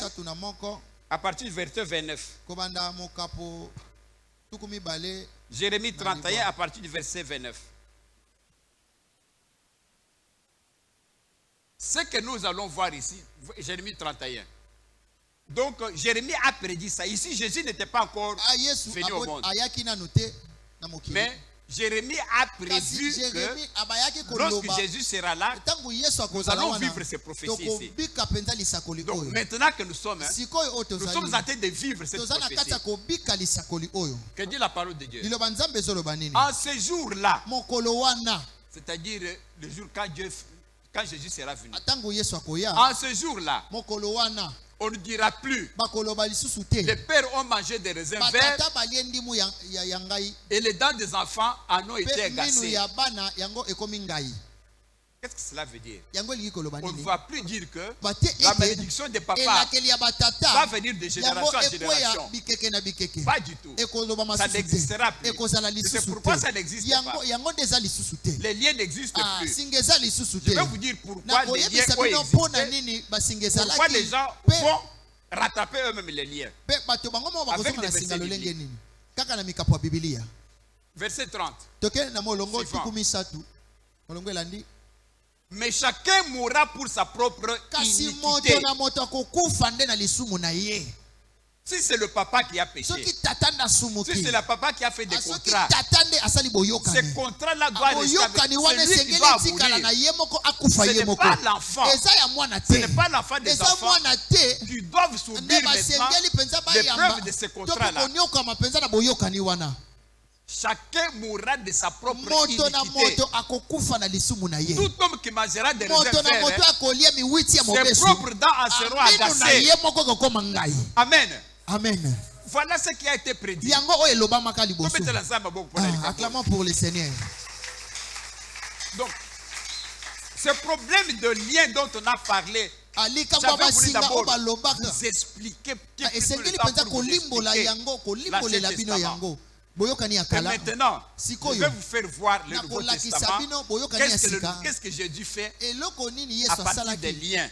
à partir du verset 29. Jérémie 31 à partir du verset 29. Ce que nous allons voir ici, Jérémie 31. Donc, Jérémie a prédit ça. Ici, Jésus n'était pas encore venu au monde. Mais Jérémie a prévu que lorsque Jésus sera là, nous allons vivre ces prophéties ici. Donc, maintenant que nous sommes en train de vivre cette prophétie. Que dit la parole de Dieu? En ce jour-là, c'est-à-dire le jour quand Jésus sera venu. En ce jour-là, on ne dira plus les pères ont mangé des raisins verts et les dents des enfants en ont été agacées. Qu'est-ce que cela veut dire? On ne va plus dire que la malédiction des papas va venir de génération en génération. Pas du tout. Ça n'existera plus. C'est pourquoi ça n'existe pas. Les liens n'existent plus. Je vais vous dire pourquoi les liens ont existé. Pourquoi les gens vont rattraper eux-mêmes les liens. Avec les versets bibliques. Verset 30. Mais chacun mourra pour sa propre iniquité. Si c'est le papa qui a péché, si c'est le papa qui a fait des contrats, ces contrats-là doivent rester avec celui qui va mourir. Ce n'est pas l'enfant. Ce n'est pas l'enfant des enfants qui doivent subir maintenant l'épreuve de ces contrats-là. Chacun mourra de sa propre iniquité. Tout homme qui mangera des raisins verts, ses propres dents en seront agacées. Amen. Amen. Voilà ce qui a été prédit. Acclamons pour le Seigneur. Donc, ce problème de lien dont on a parlé J'avais voulu d'abord vous expliquer et maintenant, je vais vous faire voir le Nouveau Testament. Qu'est-ce que Jésus fait à partir des liens?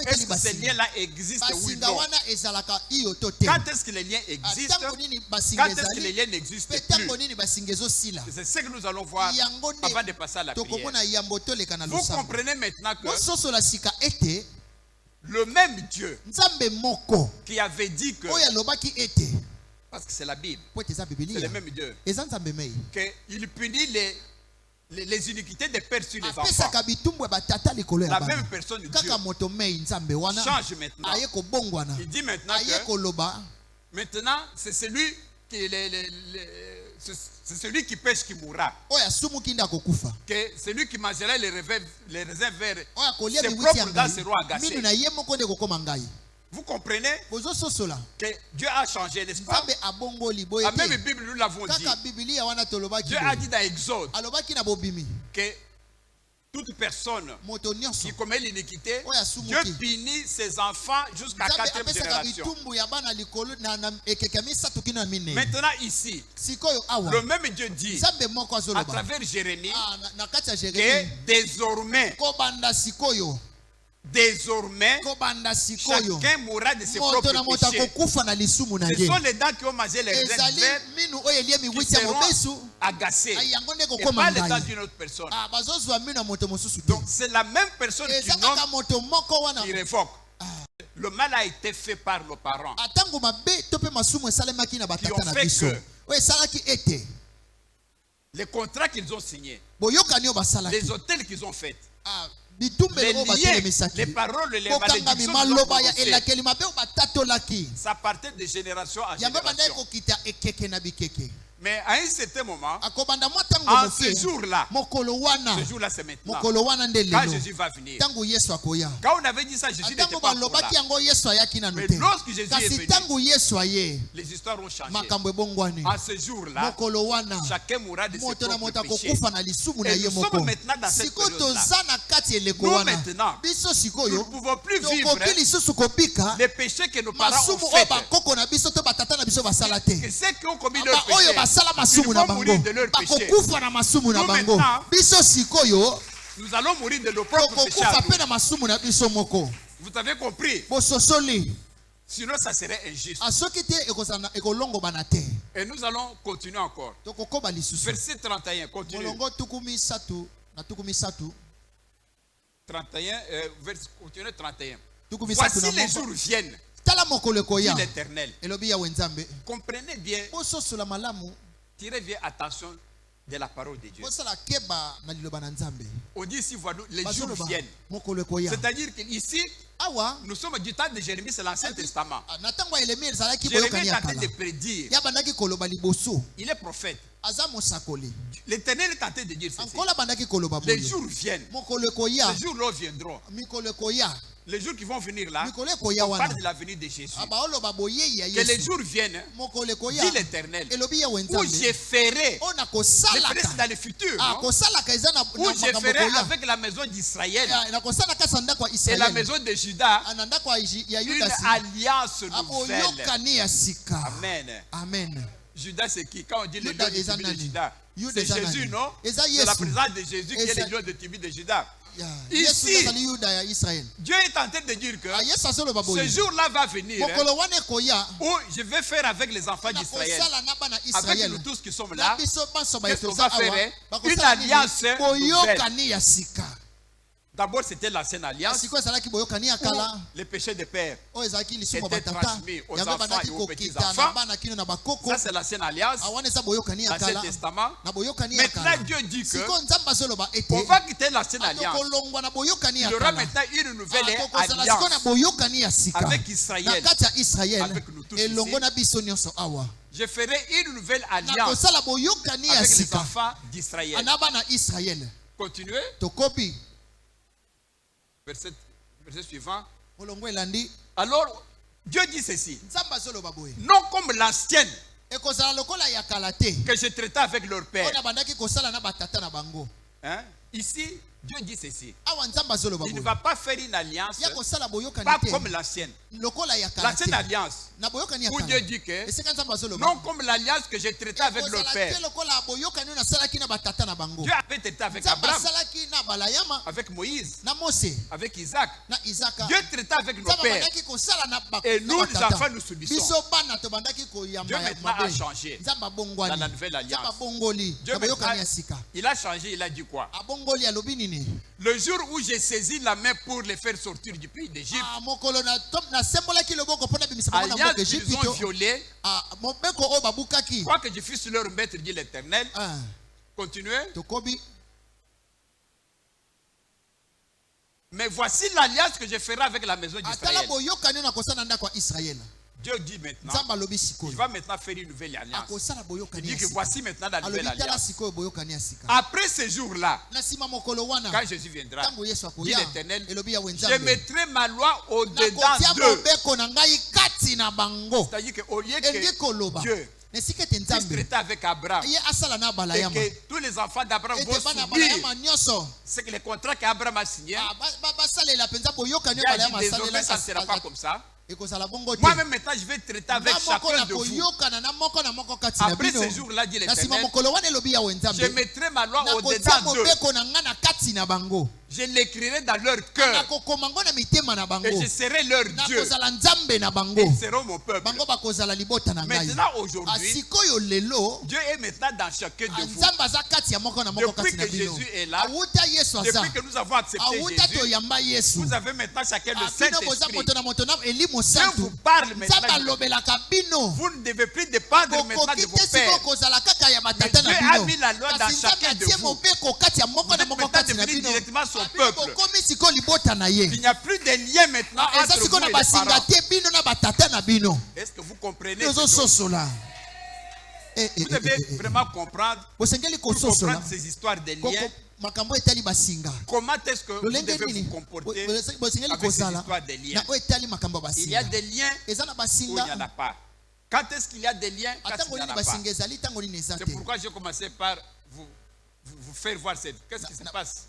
Est-ce que ces liens-là existent ou non? Quand est-ce que les liens existent? Quand est-ce que les liens n'existent plus? C'est ce que nous allons voir avant de passer à la prière. Vous comprenez maintenant que le même Dieu qui avait dit que, parce que c'est la Bible, c'est le même Dieu, qu'il punit les iniquités des pères sur les enfants. La même personne, Dieu, change maintenant. Il dit maintenant que maintenant c'est celui qui pêche qui mourra. Que celui qui mangera les raisins verts, ses propres dents seront agacées. Vous comprenez que Dieu a changé, n'est-ce pas? La même Bible, nous l'avons dit. Dieu a dit dans Exode que toute personne qui commet l'iniquité, Dieu punit ses enfants jusqu'à 4e génération. Maintenant ici, le même Dieu dit à travers Jérémie que désormais, chacun mourra de ses propres péchés. Ce sont les dents qui ont mangé les raisins verts qui seront agacées et pas les dents d'une autre personne. Donc c'est la même personne qui nomme, qui révoque. Le mal a été fait par nos parents qui ont fait que les contrats qu'ils ont signés, les hôtels qu'ils ont faits, les liens, les paroles, les malédictions, ça partait de génération à génération. Mais à un certain moment, en ce jour-là c'est maintenant, quand Jésus va venir. Quand on avait dit ça, Jésus n'était pas encore là. Mais lorsque Jésus est venu, les histoires ont changé. En ce jour-là, chacun mourra de ses propres péchés. Et nous sommes maintenant dans cette période-là. Nous maintenant, nous ne pouvons plus vivre les péchés que nos parents ont faits. Que ceux qui ont commis leurs péchés, ils vont mourir de leurs péchés. Nous maintenant, nous allons mourir de nos propres péchés à nous. Vous avez compris? Sinon ça serait injuste. Et nous allons continuer encore. Verset 31, continue. 31, continue 31. Voici les jours viennent, dit l'Éternel. Comprenez bien, tirez bien attention de la parole de Dieu. On dit ici, voilà, les jours viennent. C'est-à-dire qu'ici, nous sommes du temps de Jérémie, c'est l'Ancien Testament. Jérémie est en train de prédire. Il est prophète. L'Éternel est en train de dire ceci. Les jours viennent. Les jours là viendront. Les jours qui vont venir là, on parle de l'avenir de Jésus. Que les jours viennent, dit l'Éternel, où je ferai, c'est dans le futur, où je ferai avec la maison d'Israël et la maison de Juda une alliance nouvelle. Amen. Amen. Judas c'est qui? Quand on dit le lion de tribu de Juda, c'est Jésus, non? C'est la présence de Jésus qui est le lion de tribu de Juda. Ici, Dieu est en train de dire que ce jour-là va venir où je vais faire avec les enfants d'Israël, avec nous tous qui sommes là, qu'est-ce qu'on va faire? Une alliance nouvelle. D'abord, c'était l'ancienne alliance où les péchés des pères étaient transmis aux enfants et aux petits-enfants. Ça, c'est l'ancienne alliance, l'Ancien Testament. Maintenant, Dieu dit que on va quitter l'ancienne alliance. Il y aura maintenant une nouvelle alliance avec Israël, avec nous tous ici. Je ferai une nouvelle alliance avec les enfants d'Israël. Continuez. Verset suivant. Alors, Dieu dit ceci. Non comme l'ancienne que je traitais avec leur père. Hein? Ici, Dieu dit ceci. Il ne va pas faire une alliance pas comme l'ancienne. L'ancienne alliance, où Dieu dit que non comme l'alliance que j'ai traitée avec leur père. Dieu avait traité avec Abraham, avec Moïse, avec Isaac. Dieu traitait avec nos pères. Et nous, les enfants, nous subissons. Dieu maintenant a changé dans la nouvelle alliance. Dieu maintenant, il a changé, il a dit quoi? Le jour où j'ai saisi la main pour les faire sortir du pays d'Égypte, alliance qu'ils ont violé, quoi que je fusse leur maître, dit l'Éternel. Continuez. Mais voici l'alliance que je ferai avec la maison d'Israël. Dieu dit maintenant, il va maintenant faire une nouvelle alliance. Il dit que voici maintenant la nouvelle alliance. Après ce jour-là, quand Jésus viendra, dit l'Éternel, je mettrai ma loi au-dedans d'eux. C'est-à-dire qu'au lieu que Dieu puisse traiter avec Abraham et que tous les enfants d'Abraham vont subir c'est que les contrats qu'Abraham a signés, désormais ça ne sera pas comme ça. Moi-même maintenant je vais traiter avec chacun de vous. Après ce jour-là, dit l'Éternel, je mettrai ma loi au-dedans d'eux. Je l'écrirai dans leur cœur. Et je serai leur Dieu. Ils seront mon peuple. Maintenant, aujourd'hui, Dieu est maintenant dans chacun de vous. Depuis que Jésus est là, depuis que nous avons accepté Jésus, vous avez maintenant chacun le Saint-Esprit. Dieu vous parle maintenant. Vous ne devez plus dépendre maintenant de vos pères. Mais Dieu a mis la loi dans chacun de vous. Vous êtes maintenant devenu directement son peuple. Il n'y a plus de lien maintenant entre vous et les parents. Est-ce que vous comprenez cela? Vous devez vraiment comprendre, pour comprendre ces histoires de liens. Comment est-ce que vous devez vous comporter avec ces histoires de liens? Il y a des liens où il n'y en a pas. Quand est-ce qu'il y a des liens? Quand il n'y en a pas. C'est pourquoi j'ai commencé par vous faire voir qu'est-ce qui se passe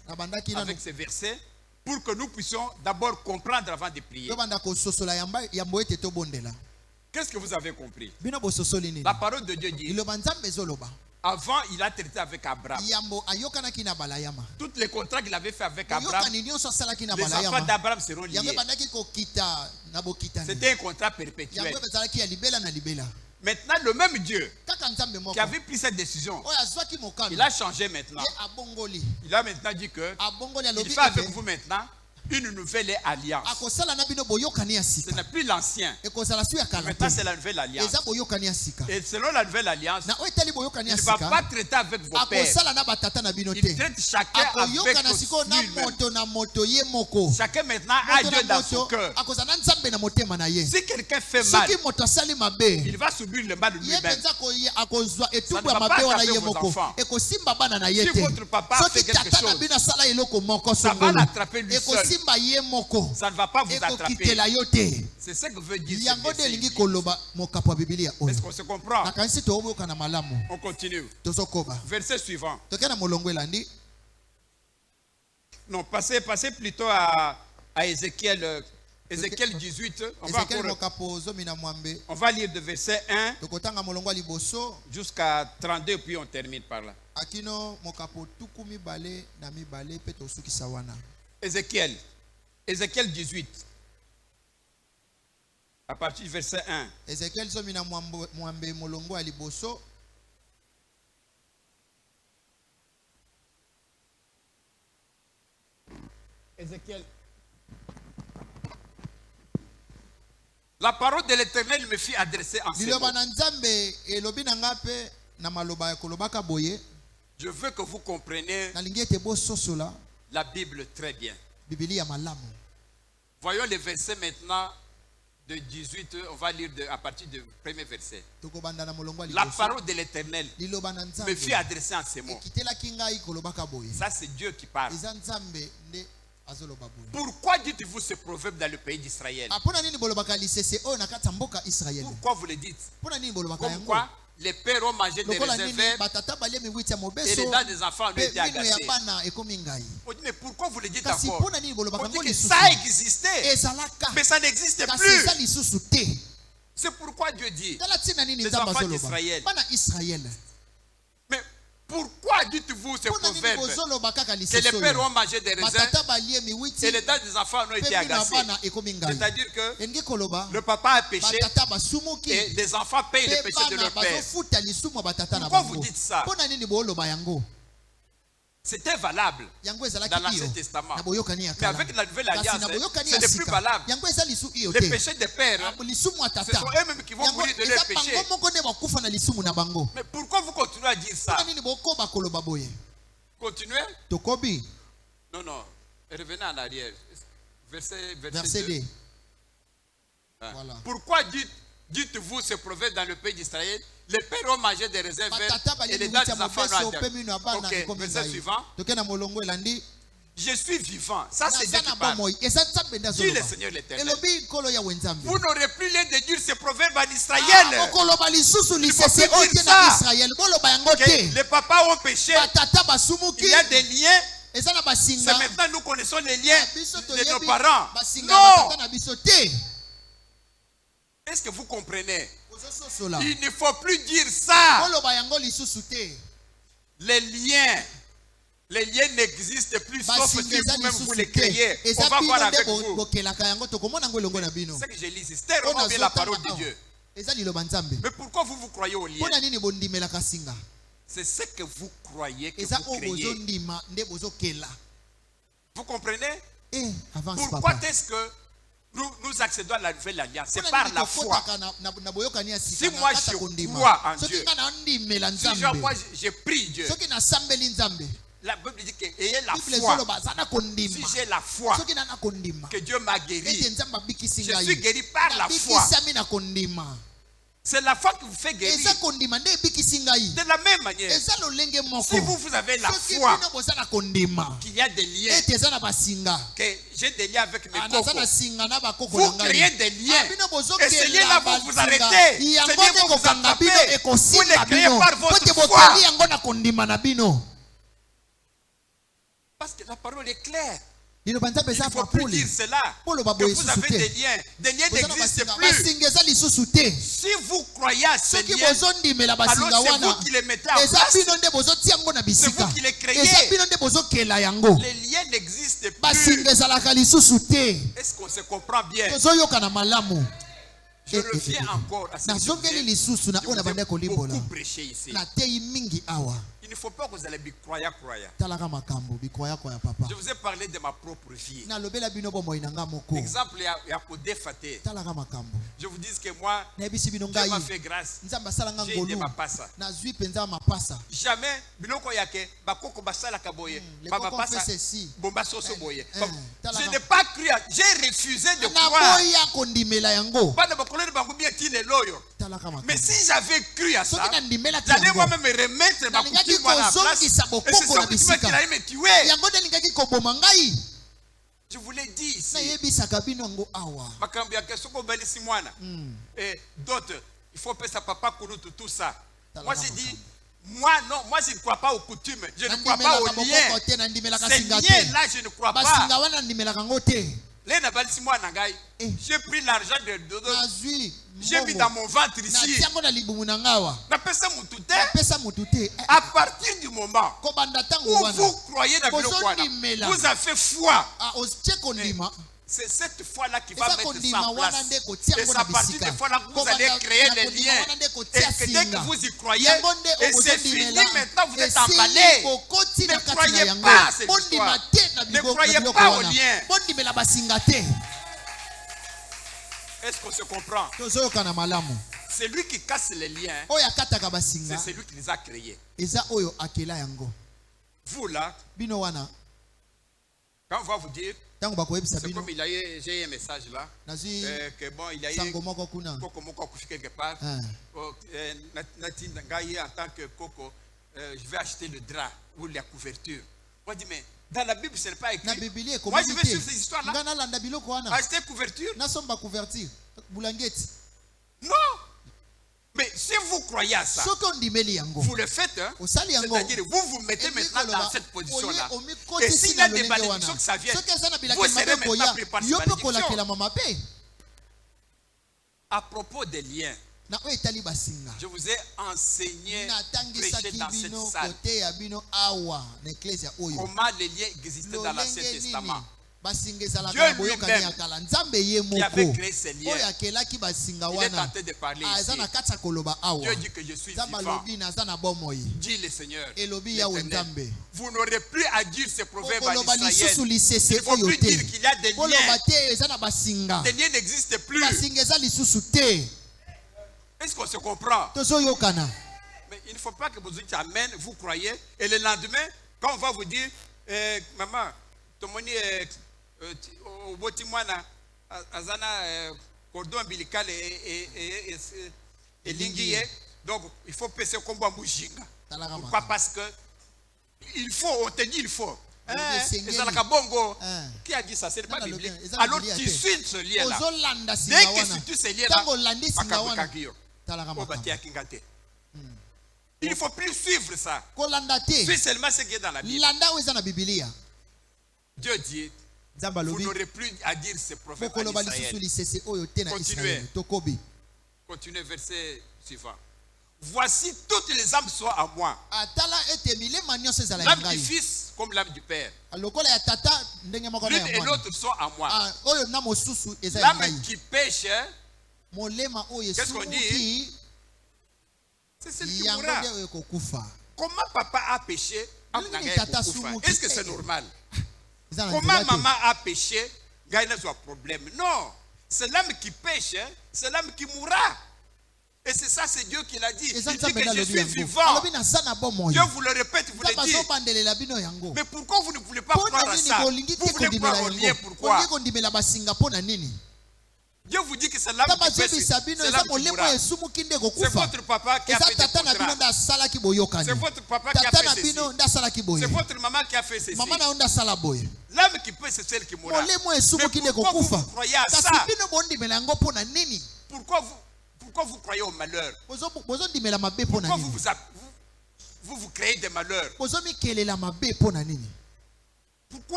avec ces versets pour que nous puissions d'abord comprendre avant de prier. Qu'est-ce que vous avez compris? La parole de Dieu dit, avant il a traité avec Abraham. Tous les contrats qu'il avait fait avec Abraham, les enfants d'Abraham seront liés. C'était un contrat perpétuel. Maintenant, le même Dieu qui avait pris cette décision, il a changé maintenant. Il a maintenant dit que il fait avec vous maintenant une nouvelle alliance. Ce n'est plus l'ancien. Maintenant, c'est la nouvelle alliance. Et selon la nouvelle alliance, il ne va pas traiter avec vos pères. Il traite chacun avec lui-même. Chacun maintenant a Dieu dans son cœur. Si quelqu'un fait mal, il va subir le mal lui-même. Ça ne va pas attraper vos enfants. Si votre papa fait quelque chose, ça va l'attraper lui seul. Ça ne va pas vous attraper. C'est ce que veut dire ce verset. Est-ce qu'on se comprend? On continue. Verset suivant. Non, passez plutôt à Ézéchiel 18. On va lire de verset 1 jusqu'à 32 puis on termine par là. Ézéchiel 18. À partir du verset 1. Ézéchiel. La parole de l'Éternel me fit adresser en ces mots. Je veux que vous compreniez la Bible très bien. Voyons les versets maintenant de 18, on va lire à partir du premier verset. La parole de l'Éternel me fit adresser en ces mots. Ça, c'est Dieu qui parle. Pourquoi dites-vous ce proverbe dans le pays d'Israël? Pourquoi vous le dites? Comme quoi les pères ont mangé des réserves et les dents des enfants ont été agacées. On dit, mais pourquoi vous le dites encore? On dit que ça existait, mais ça n'existe plus. C'est pourquoi Dieu dit, les enfants d'Israël. Mais pourquoi dites-vous ce proverbe que les pères ont mangé des raisins et les dents des enfants ont été agacées? C'est-à-dire que le papa a péché et les enfants payent les péchés de leur père. Pourquoi vous dites ça? C'était valable dans l'Ancien Testament. Mais avec la Nouvelle Alliance, ce n'est plus valable. Les péchés des pères, ce sont eux-mêmes qui vont mourir de leurs péchés. Mais pourquoi vous continuez à dire ça? Continuez? Non, non. Revenez en arrière. Verset 2. Voilà. Pourquoi dites-vous ce proverbe dans le pays d'Israël? Les pères ont mangé des réserves et les dents des enfants ont été. Ok, verset suivant. Je suis vivant. Ça, c'est Dieu qui parle. Dit le Seigneur l'Éternel. Vous n'aurez plus l'air de dire ce proverbe en Israël. Il faut plus dire ça. Les papas ont péché. Il y a des liens. C'est maintenant nous connaissons les liens de nos parents. Non. Est-ce que vous comprenez? Il ne faut plus dire ça. Les liens n'existent plus sauf si vous-même vous les créez. On va voir avec vous. Ce que je lis, c'est vraiment bien la parole de Dieu. Mais pourquoi vous croyez aux liens? C'est ce que vous croyez que vous créez. Vous comprenez? Pourquoi est-ce que nous accédons à la nouvelle alliance? C'est par la foi. Si moi je crois en Dieu, si moi je prie Dieu, la Bible dit que ayez la foi. Si j'ai la foi que Dieu m'a guéri, je suis guéri par la foi. C'est la foi qui vous fait guérir. De la même manière, si vous avez la foi qu'il y a des liens, que j'ai des liens avec mes cocos, vous créez des liens. Et ces liens-là vont vous arrêter. Ces liens vont vous attraper. Vous les créez par votre foi. Parce que la parole est claire. Il ne faut plus dire cela. Que vous avez des liens. Des liens n'existent plus. Si vous croyez à ces liens, alors c'est vous qui les mettez en place. C'est vous qui les créez. Les liens n'existent plus. Est-ce qu'on se comprend bien? Je reviens encore à ce que je vous ai beaucoup prêché ici. Il ne faut pas que vous allez croire. Je vous ai parlé de ma propre vie. Exemple, il y a Kodé Faté. Je vous dis que moi, Dieu m'a fait grâce. J'ai aidé ma passa. Jamais, je n'ai pas cru, j'ai refusé de croire. Mais si j'avais cru à ça, j'allais moi-même me remettre ma coutume à la place. Et c'est ça qui allait me tuer. Je vous l'ai dit ici. D'autres, il faut payer sa papa pour tout ça. Moi j'ai dit, moi je ne crois pas aux coutumes. Je ne crois pas aux liens. Ces liens-là, je ne crois pas. J'ai pris l'argent de Dodo. J'ai mis dans mon ventre ici. À partir du moment où vous croyez dans le vous avez fait foi. C'est cette foi-là qui va mettre ça en place. Et c'est à partir de foi-là que vous allez créer des liens. Et que dès que vous y croyez, et c'est fini, maintenant vous êtes emballés. Ne croyez pas à cette histoire. Ne croyez pas aux liens. Est-ce qu'on se comprend? C'est lui qui casse les liens. C'est celui qui les a créés. Vous là, quand on va vous dire, c'est comme j'ai un message là, que bon, il y a eu Coco quelque part. En tant que Coco, je vais acheter le drap ou la couverture. Moi, je dis, mais dans la Bible, ce n'est pas écrit. Moi, je vais suivre ces histoires-là. Acheter couverture. Non. Mais si si vous croyez à ça, vous le faites, hein? C'est-à-dire vous vous mettez maintenant dans cette position-là. Et s'il y a des malédictions que ça vient, vous serez maintenant pris par ces malédictions. À propos des liens, je vous ai enseigné, prêché dans cette salle, comment les liens existaient dans l'Ancien Testament. Dieu lui-même qui avait créé ces liens, il est tenté de parler ici. Dieu dit que je suis vivant, dit le Seigneur l'Éternel. Vous n'aurez plus à dire ce proverbe à l'Israël. Il ne faut plus dire qu'il y a des liens. Les liens n'existent plus. Est-ce qu'on se comprend? Mais il ne faut pas que vous dites Amen, vous croyez, et le lendemain, quand on va vous dire, maman, tomoni au botimwana azana cordon ombilical et linguier, donc il faut passer comme bamboujinga. Pourquoi? Parce que il faut, on te dit il faut. Qui a dit ça? Ce n'est pas biblique. Alors tu suis ce lien-là. Dès que tu suis ce lien-là, il ne faut plus suivre ça. Suis seulement ce qui est dans la Bible. Dieu dit, vous n'aurez plus à dire ce prophète à Israël. Continuez, verset suivant. Voici toutes les âmes sont à moi. L'âme du Fils comme l'âme du Père. L'une et l'autre sont à moi. L'âme qui pêche, qu'est-ce qu'on dit? C'est celle qui mourra. Comment papa a péché? Est-ce que c'est normal? Comment maman a péché? Il y a un problème. Non. C'est l'âme qui pêche, c'est l'âme qui mourra. Et c'est ça, c'est Dieu qui l'a dit. Il dit que je suis vivant. Dieu vous le répète, vous le dit. Mais pourquoi vous ne voulez pas croire à ça? Vous voulez croire au lien, pourquoi? Dieu vous dit que c'est l'âme qui pêche, c'est l'âme qui mourra. C'est votre papa qui a fait des contrats. C'est votre papa qui a fait ceci. C'est votre maman qui a fait ceci. L'âme qui pêche, c'est celle qui mourra. Mais pourquoi vous croyez à ça? Pourquoi vous croyez au malheur? Pourquoi vous créez des malheurs? Pourquoi?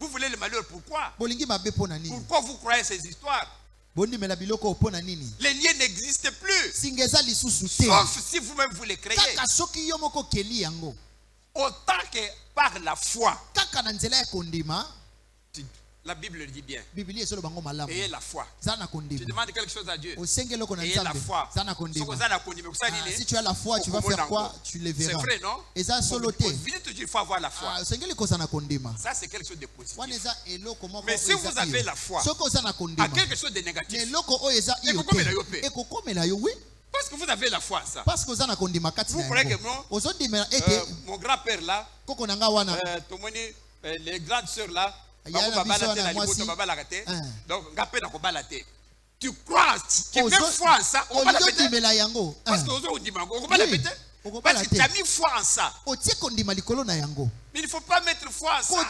Vous voulez le malheur, pourquoi? Pourquoi vous croyez ces histoires? Les liens n'existent plus. Sauf si vous-même vous les créez. Autant que par la foi. La Bible le dit bien. Ayez la foi. Tu demandes quelque chose à Dieu. Ayez la foi. Si tu as la foi, tu vas faire quoi? Tu les verras. C'est vrai, non? Il faut avoir la foi. Ça, c'est quelque chose de positif. Mais si vous avez la foi à quelque chose de négatif, parce que vous avez la foi à ça. Vous croyez que mon grand-père là, les grandes sœurs là, donc, tu crois, tu mets foi en ça, on va la péter. Parce que tu as mis foi en ça. Mais il ne faut pas mettre foi en ça.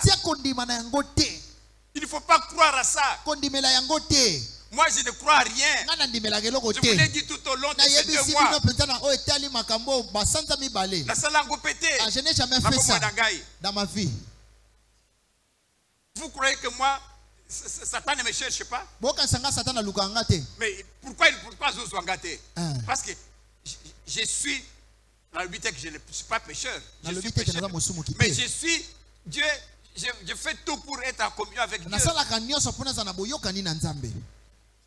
Il ne faut pas croire à ça. Moi, je ne crois à rien. Je vous l'ai dit tout au long de ces 2 mois. La salle a pété. Je n'ai jamais fait ça dans ma vie. Vous croyez que moi, Satan ne me cherche pas? Mais pourquoi il ne peut pas Zouangate? Parce que je suis dans le but que je ne suis pas pécheur. Je suis pécheur. Mais je suis Dieu. Je fais tout pour être en communion avec Dieu.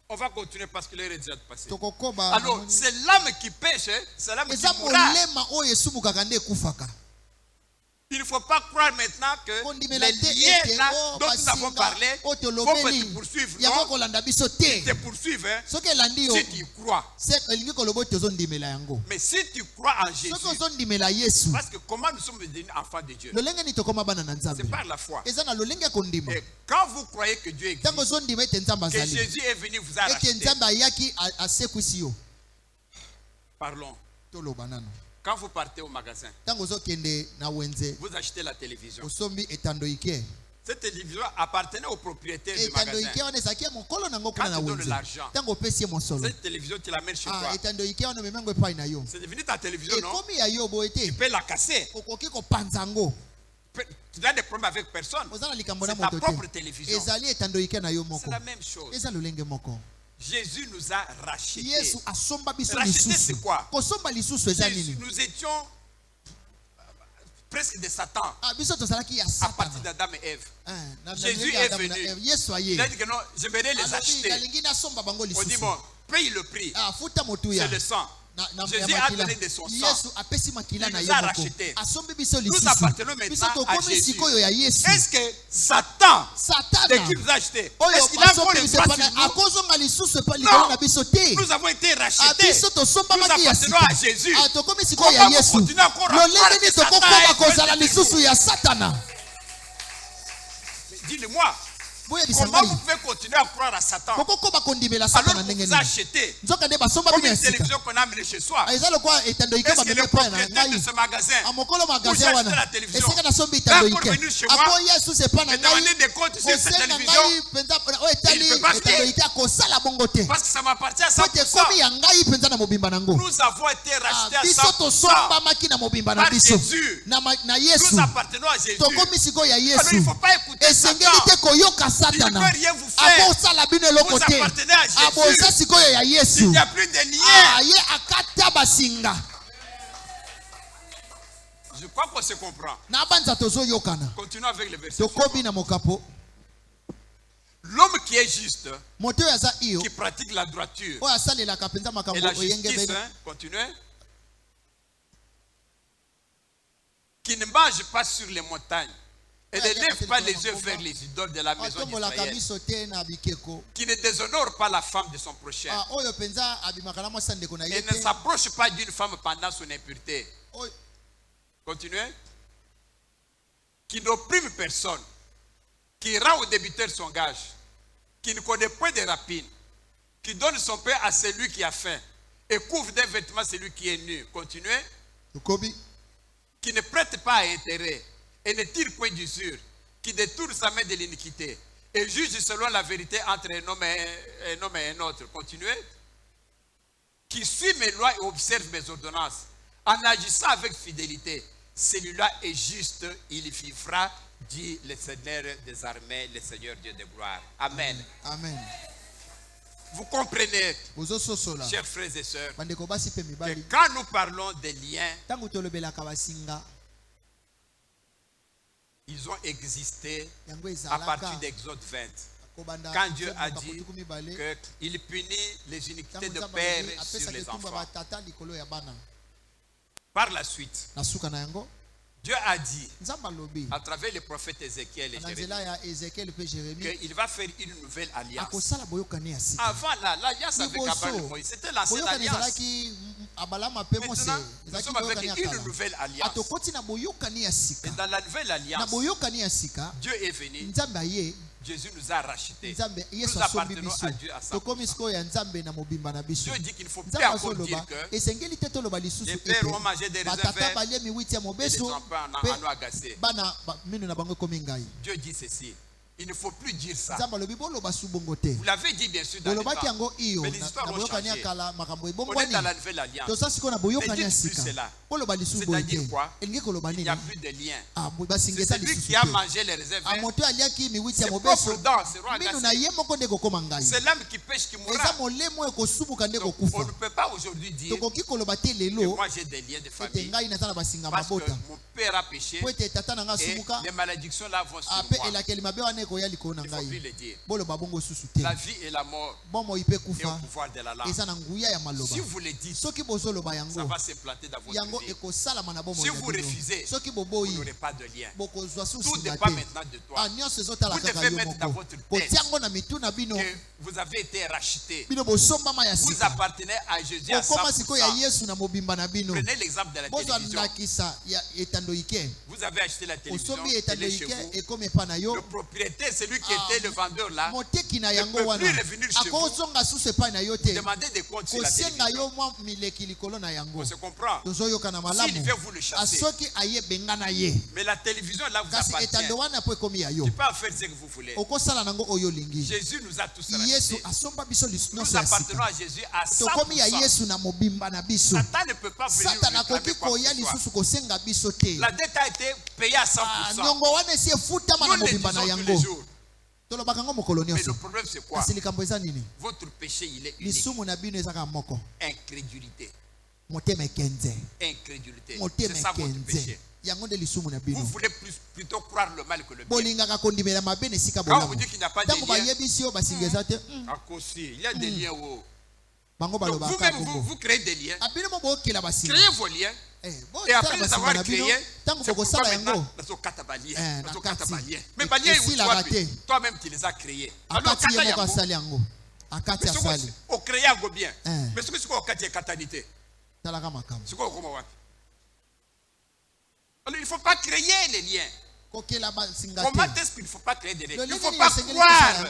On va continuer parce que l'heure est déjà passée. Alors, c'est l'âme qui pêche, c'est l'âme qui mourra. Il ne faut pas croire maintenant que les liens là dont nous avons parlé vont te poursuivre. Non, ils te poursuivent si tu crois. Mais si tu crois en Jésus, parce que comment nous sommes devenus enfants de Dieu? C'est par la foi. Et quand vous croyez que Dieu existe, que Jésus est venu vous arracher, parlons. Quand vous partez au magasin, vous achetez la télévision. Cette télévision appartenait au propriétaire du magasin. Quand tu donnes l'argent, cette télévision, tu l'amènes chez toi. C'est devenu ta télévision, non? Tu peux la casser. Tu n'as des problèmes avec personne. C'est ta propre télévision. C'est la même chose. Jésus nous a rachetés. Racheter, c'est quoi? Nous étions presque de Satan à partir d'Adam et Ève. Jésus est venu. Il a dit que non, j'aimerais les acheter. On dit bon, paye le prix. C'est le sang. Jésus a donné de son sang. Il nous a rachetés. Nous appartenons maintenant à Jésus. Est-ce que Satan, dès qu'il nous a achetés, est-ce qu'il a encore une place sur nous? Non. Nous avons été rachetés. Nous appartenons à Jésus. Comment vous continuez encore à croire que Satan est dis-le-moi. Comment vous pouvez continuer à croire à Satan alors qu'on vous a acheté comme une télévision qu'on a amenée chez soi? Est-ce que le propriétaire de ce magasin où j'ai acheté la télévision va encore venir chez moi et demander des comptes sur cette télévision? Il ne peut pas faire parce que ça m'appartient à 100%. Nous avons été rachetés à 100% par Jésus. Nous appartenons à Jésus. Alors il ne faut pas écouter Satan. Il ne peut rien vous faire. Vous appartenez à Jésus. Il n'y a plus de lien. Je crois qu'on se comprend. Continuons avec le verset. L'homme qui est juste, qui pratique la droiture et la justice, continuez, qui ne mange pas sur les montagnes et ne lève pas les yeux vers les idoles de la maison d'Israël, qui ne déshonore pas la femme de son prochain et ne s'approche pas d'une femme pendant son impureté. Continuez. Qui n'opprime personne, qui rend au débiteur son gage, qui ne connaît point de rapine, qui donne son pain à celui qui a faim et couvre d'un vêtement celui qui est nu. Continuez. Qui ne prête pas à intérêt et ne tire point d'usure, qui détourne sa main de l'iniquité et juge selon la vérité entre un homme et un autre. Continuez. Qui suit mes lois et observe mes ordonnances en agissant avec fidélité. Celui-là est juste, il vivra, dit le Seigneur des armées, le Seigneur Dieu de gloire. Amen. Amen. Vous comprenez, chers frères et sœurs, que quand nous parlons des liens, ils ont existé à partir d'Exode 20. Quand Dieu a dit qu'il punit les iniquités de père sur les enfants. Par la suite, Dieu a dit à travers le prophète Ézéchiel et Jérémie qu'il va faire une nouvelle alliance. Avant l'alliance avec Abraham et Moïse, c'était l'ancienne alliance. Maintenant, nous sommes avec une nouvelle alliance. Et dans la nouvelle alliance, Dieu est venu. Jésus nous a rachetés. Nous appartenons à Dieu à 100%. Dieu dit qu'il ne faut plus encore dire que les pères ont mangé des raisins verts et les enfants en ont agacé. Dieu dit ceci. Il ne faut plus dire ça. Vous l'avez dit bien sûr dans le temps. Mais les histoires ont changé. On est dans la nouvelle alliance. Mais dites plus cela. C'est-à-dire quoi? Il n'y a plus de lien. C'est celui qui a mangé les raisins verts. Ses propres dents seront agacées. C'est l'âme qui pêche qui mourra. Donc, on ne peut pas aujourd'hui dire que moi j'ai des liens de famille. Parce que mon père a péché et les malédictions là vont sur moi. Il ne faut plus le dire. La vie et la mort est au pouvoir de la langue. Si vous le dites, ça va s'implanter dans votre vie. Si vous refusez, vous n'aurez pas de lien. Tout dépend maintenant de toi. Vous devez mettre dans votre tête que vous avez été racheté. Vous appartenez à Jésus à 100%. Prenez l'exemple de la télévision. Vous avez acheté la télévision, elle est chez vous. Le propriétaire, celui qui était le vendeur là, ne peut plus revenir chez vous. Demandez des comptes sur la télévision. On se comprend. s'il veut vous le chasser. Mais la télévision là vous appartient. Tu peux en faire ce que vous voulez. Jésus nous a tous rachetés. Nous appartenons à Jésus à 100%. Satan ne peut pas venir nous réclamer quoi que ce soit. La dette a été payée à 100%. Nous le disons tous les jours. Mais le problème c'est quoi? Votre péché il est unique. Incrédulité. Incrédulité. C'est ça votre péché. Vous voulez plutôt croire le mal que le bien. Quand on vous dit qu'il n'y a pas de lien, il y a des liens. Vous-même, vous créez des liens. Créez vos liens. Et après les avoir créés, c'est pourquoi maintenant, mais toi-même tu les as créés. Alors, on crée un bien. Mais ce que c'est quoi c'est catanité? C'est quoi? Alors, il ne faut pas créer les liens. Comment est-ce qu'il ne faut pas créer des liens? Il ne faut pas croire.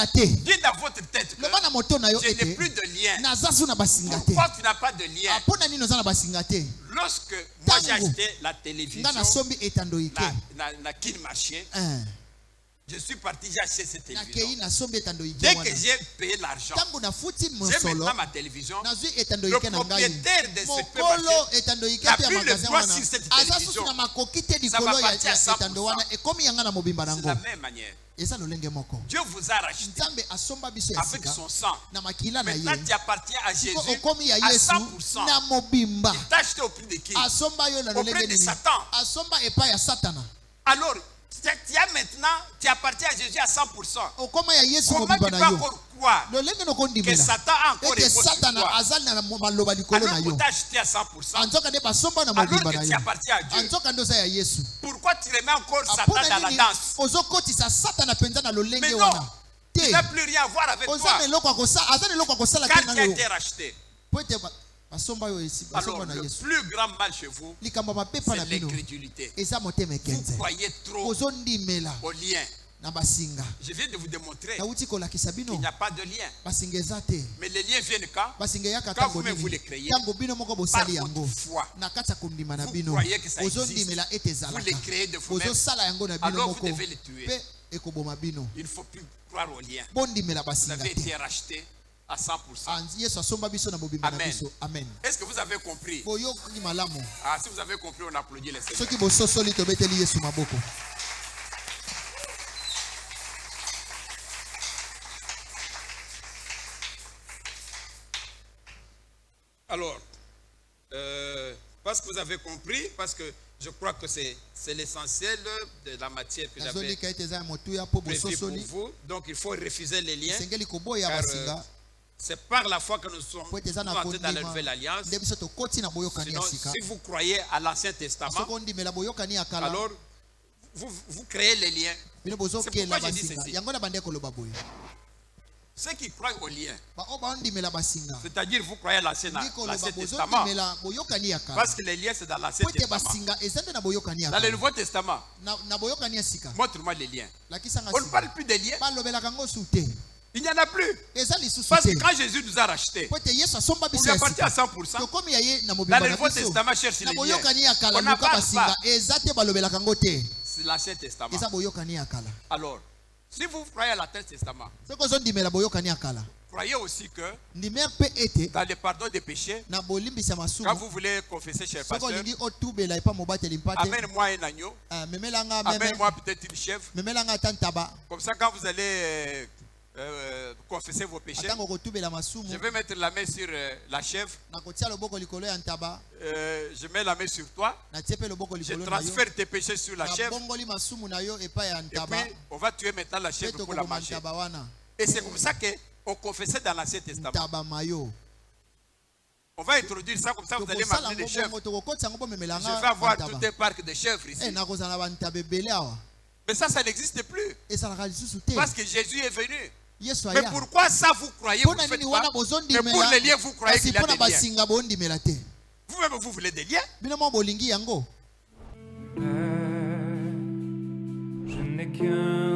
Dites dans votre tête que je n'ai plus de lien. Pourquoi tu n'as pas de lien? Lorsque moi j'ai acheté la télévision, la Kin marché, je suis parti, j'ai acheté cette télévision. Dès que j'ai payé l'argent, j'ai maintenant ma télévision. Le propriétaire de cette marché n'a plus le droit sur cette télévision. Ça va partir à 100%. C'est la même manière. Dieu vous a racheté avec son sang. Maintenant tu appartiens à Jésus à 100%. Il t'a acheté au prix de qui? Au prix de Satan. Alors, tu appartiens à Jésus à 100%. Comment tu peux encore croire que Satan a encore évoqué sur toi? Alors que tu as acheté à 100%, alors que tu appartiens à Dieu. Pourquoi tu remets encore Satan dans la danse? Mais non, tu n'as plus rien à voir avec toi. Quand tu as été racheté, alors le plus grand mal chez vous, c'est l'incrédulité. Vous croyez trop au lien. Je viens de vous démontrer qu'il n'y a pas de lien. Mais les liens viennent quand vous-même vous les créez. Par votre foi, vous croyez que ça existe. Vous les créez de vous-même. Alors vous devez les tuer. Il ne faut plus croire au lien. Vous avez été racheté à 100%. Amen. Est-ce que vous avez compris? Ah, si vous avez compris, on applaudit les Seigneurs. Alors, parce que vous avez compris, parce que je crois que c'est l'essentiel de la matière que j'avais prévue pour vous. Donc, il faut refuser les liens. Car, c'est par la foi que nous sommes entrés dans la nouvelle alliance. Sinon, si vous croyez à l'Ancien Testament, alors vous créez les liens. C'est pourquoi je dis ceci. Ceux qui croient au lien, c'est-à-dire vous croyez à l'Ancien Testament, parce que les liens c'est dans l'Ancien Testament. Dans le Nouveau Testament, montre-moi les liens. On ne parle plus des liens. Il n'y en a plus. Parce que quand Jésus nous a rachetés, on lui appartient à 100%. Dans le Nouveau Testament, cherche les liens. On n'a pas. C'est l'Ancien Testament. Alors, si vous croyez à l'Ancien Testament, croyez aussi que dans le pardon des péchés, quand vous voulez confesser, cher pasteur, amène-moi un agneau, amène-moi peut-être une chèvre. Comme ça, quand vous allez confesser vos péchés, je vais mettre la main sur la chèvre, je mets la main sur toi, je transfère tes péchés sur la chèvre, et puis on va tuer maintenant la chèvre pour la manger. Et c'est comme ça qu'on confessait dans l'Ancien Testament. On va introduire ça, comme ça vous allez m'amener des chèvres. Je vais avoir tout un parc de chèvres ici. Mais ça n'existe plus. Parce que Jésus est venu. Mais pourquoi ça vous croyez, vous ne faites pas? Mais pour les liens, vous croyez qu'il y a des liens. Vous-même, vous voulez des liens? Je n'ai qu'un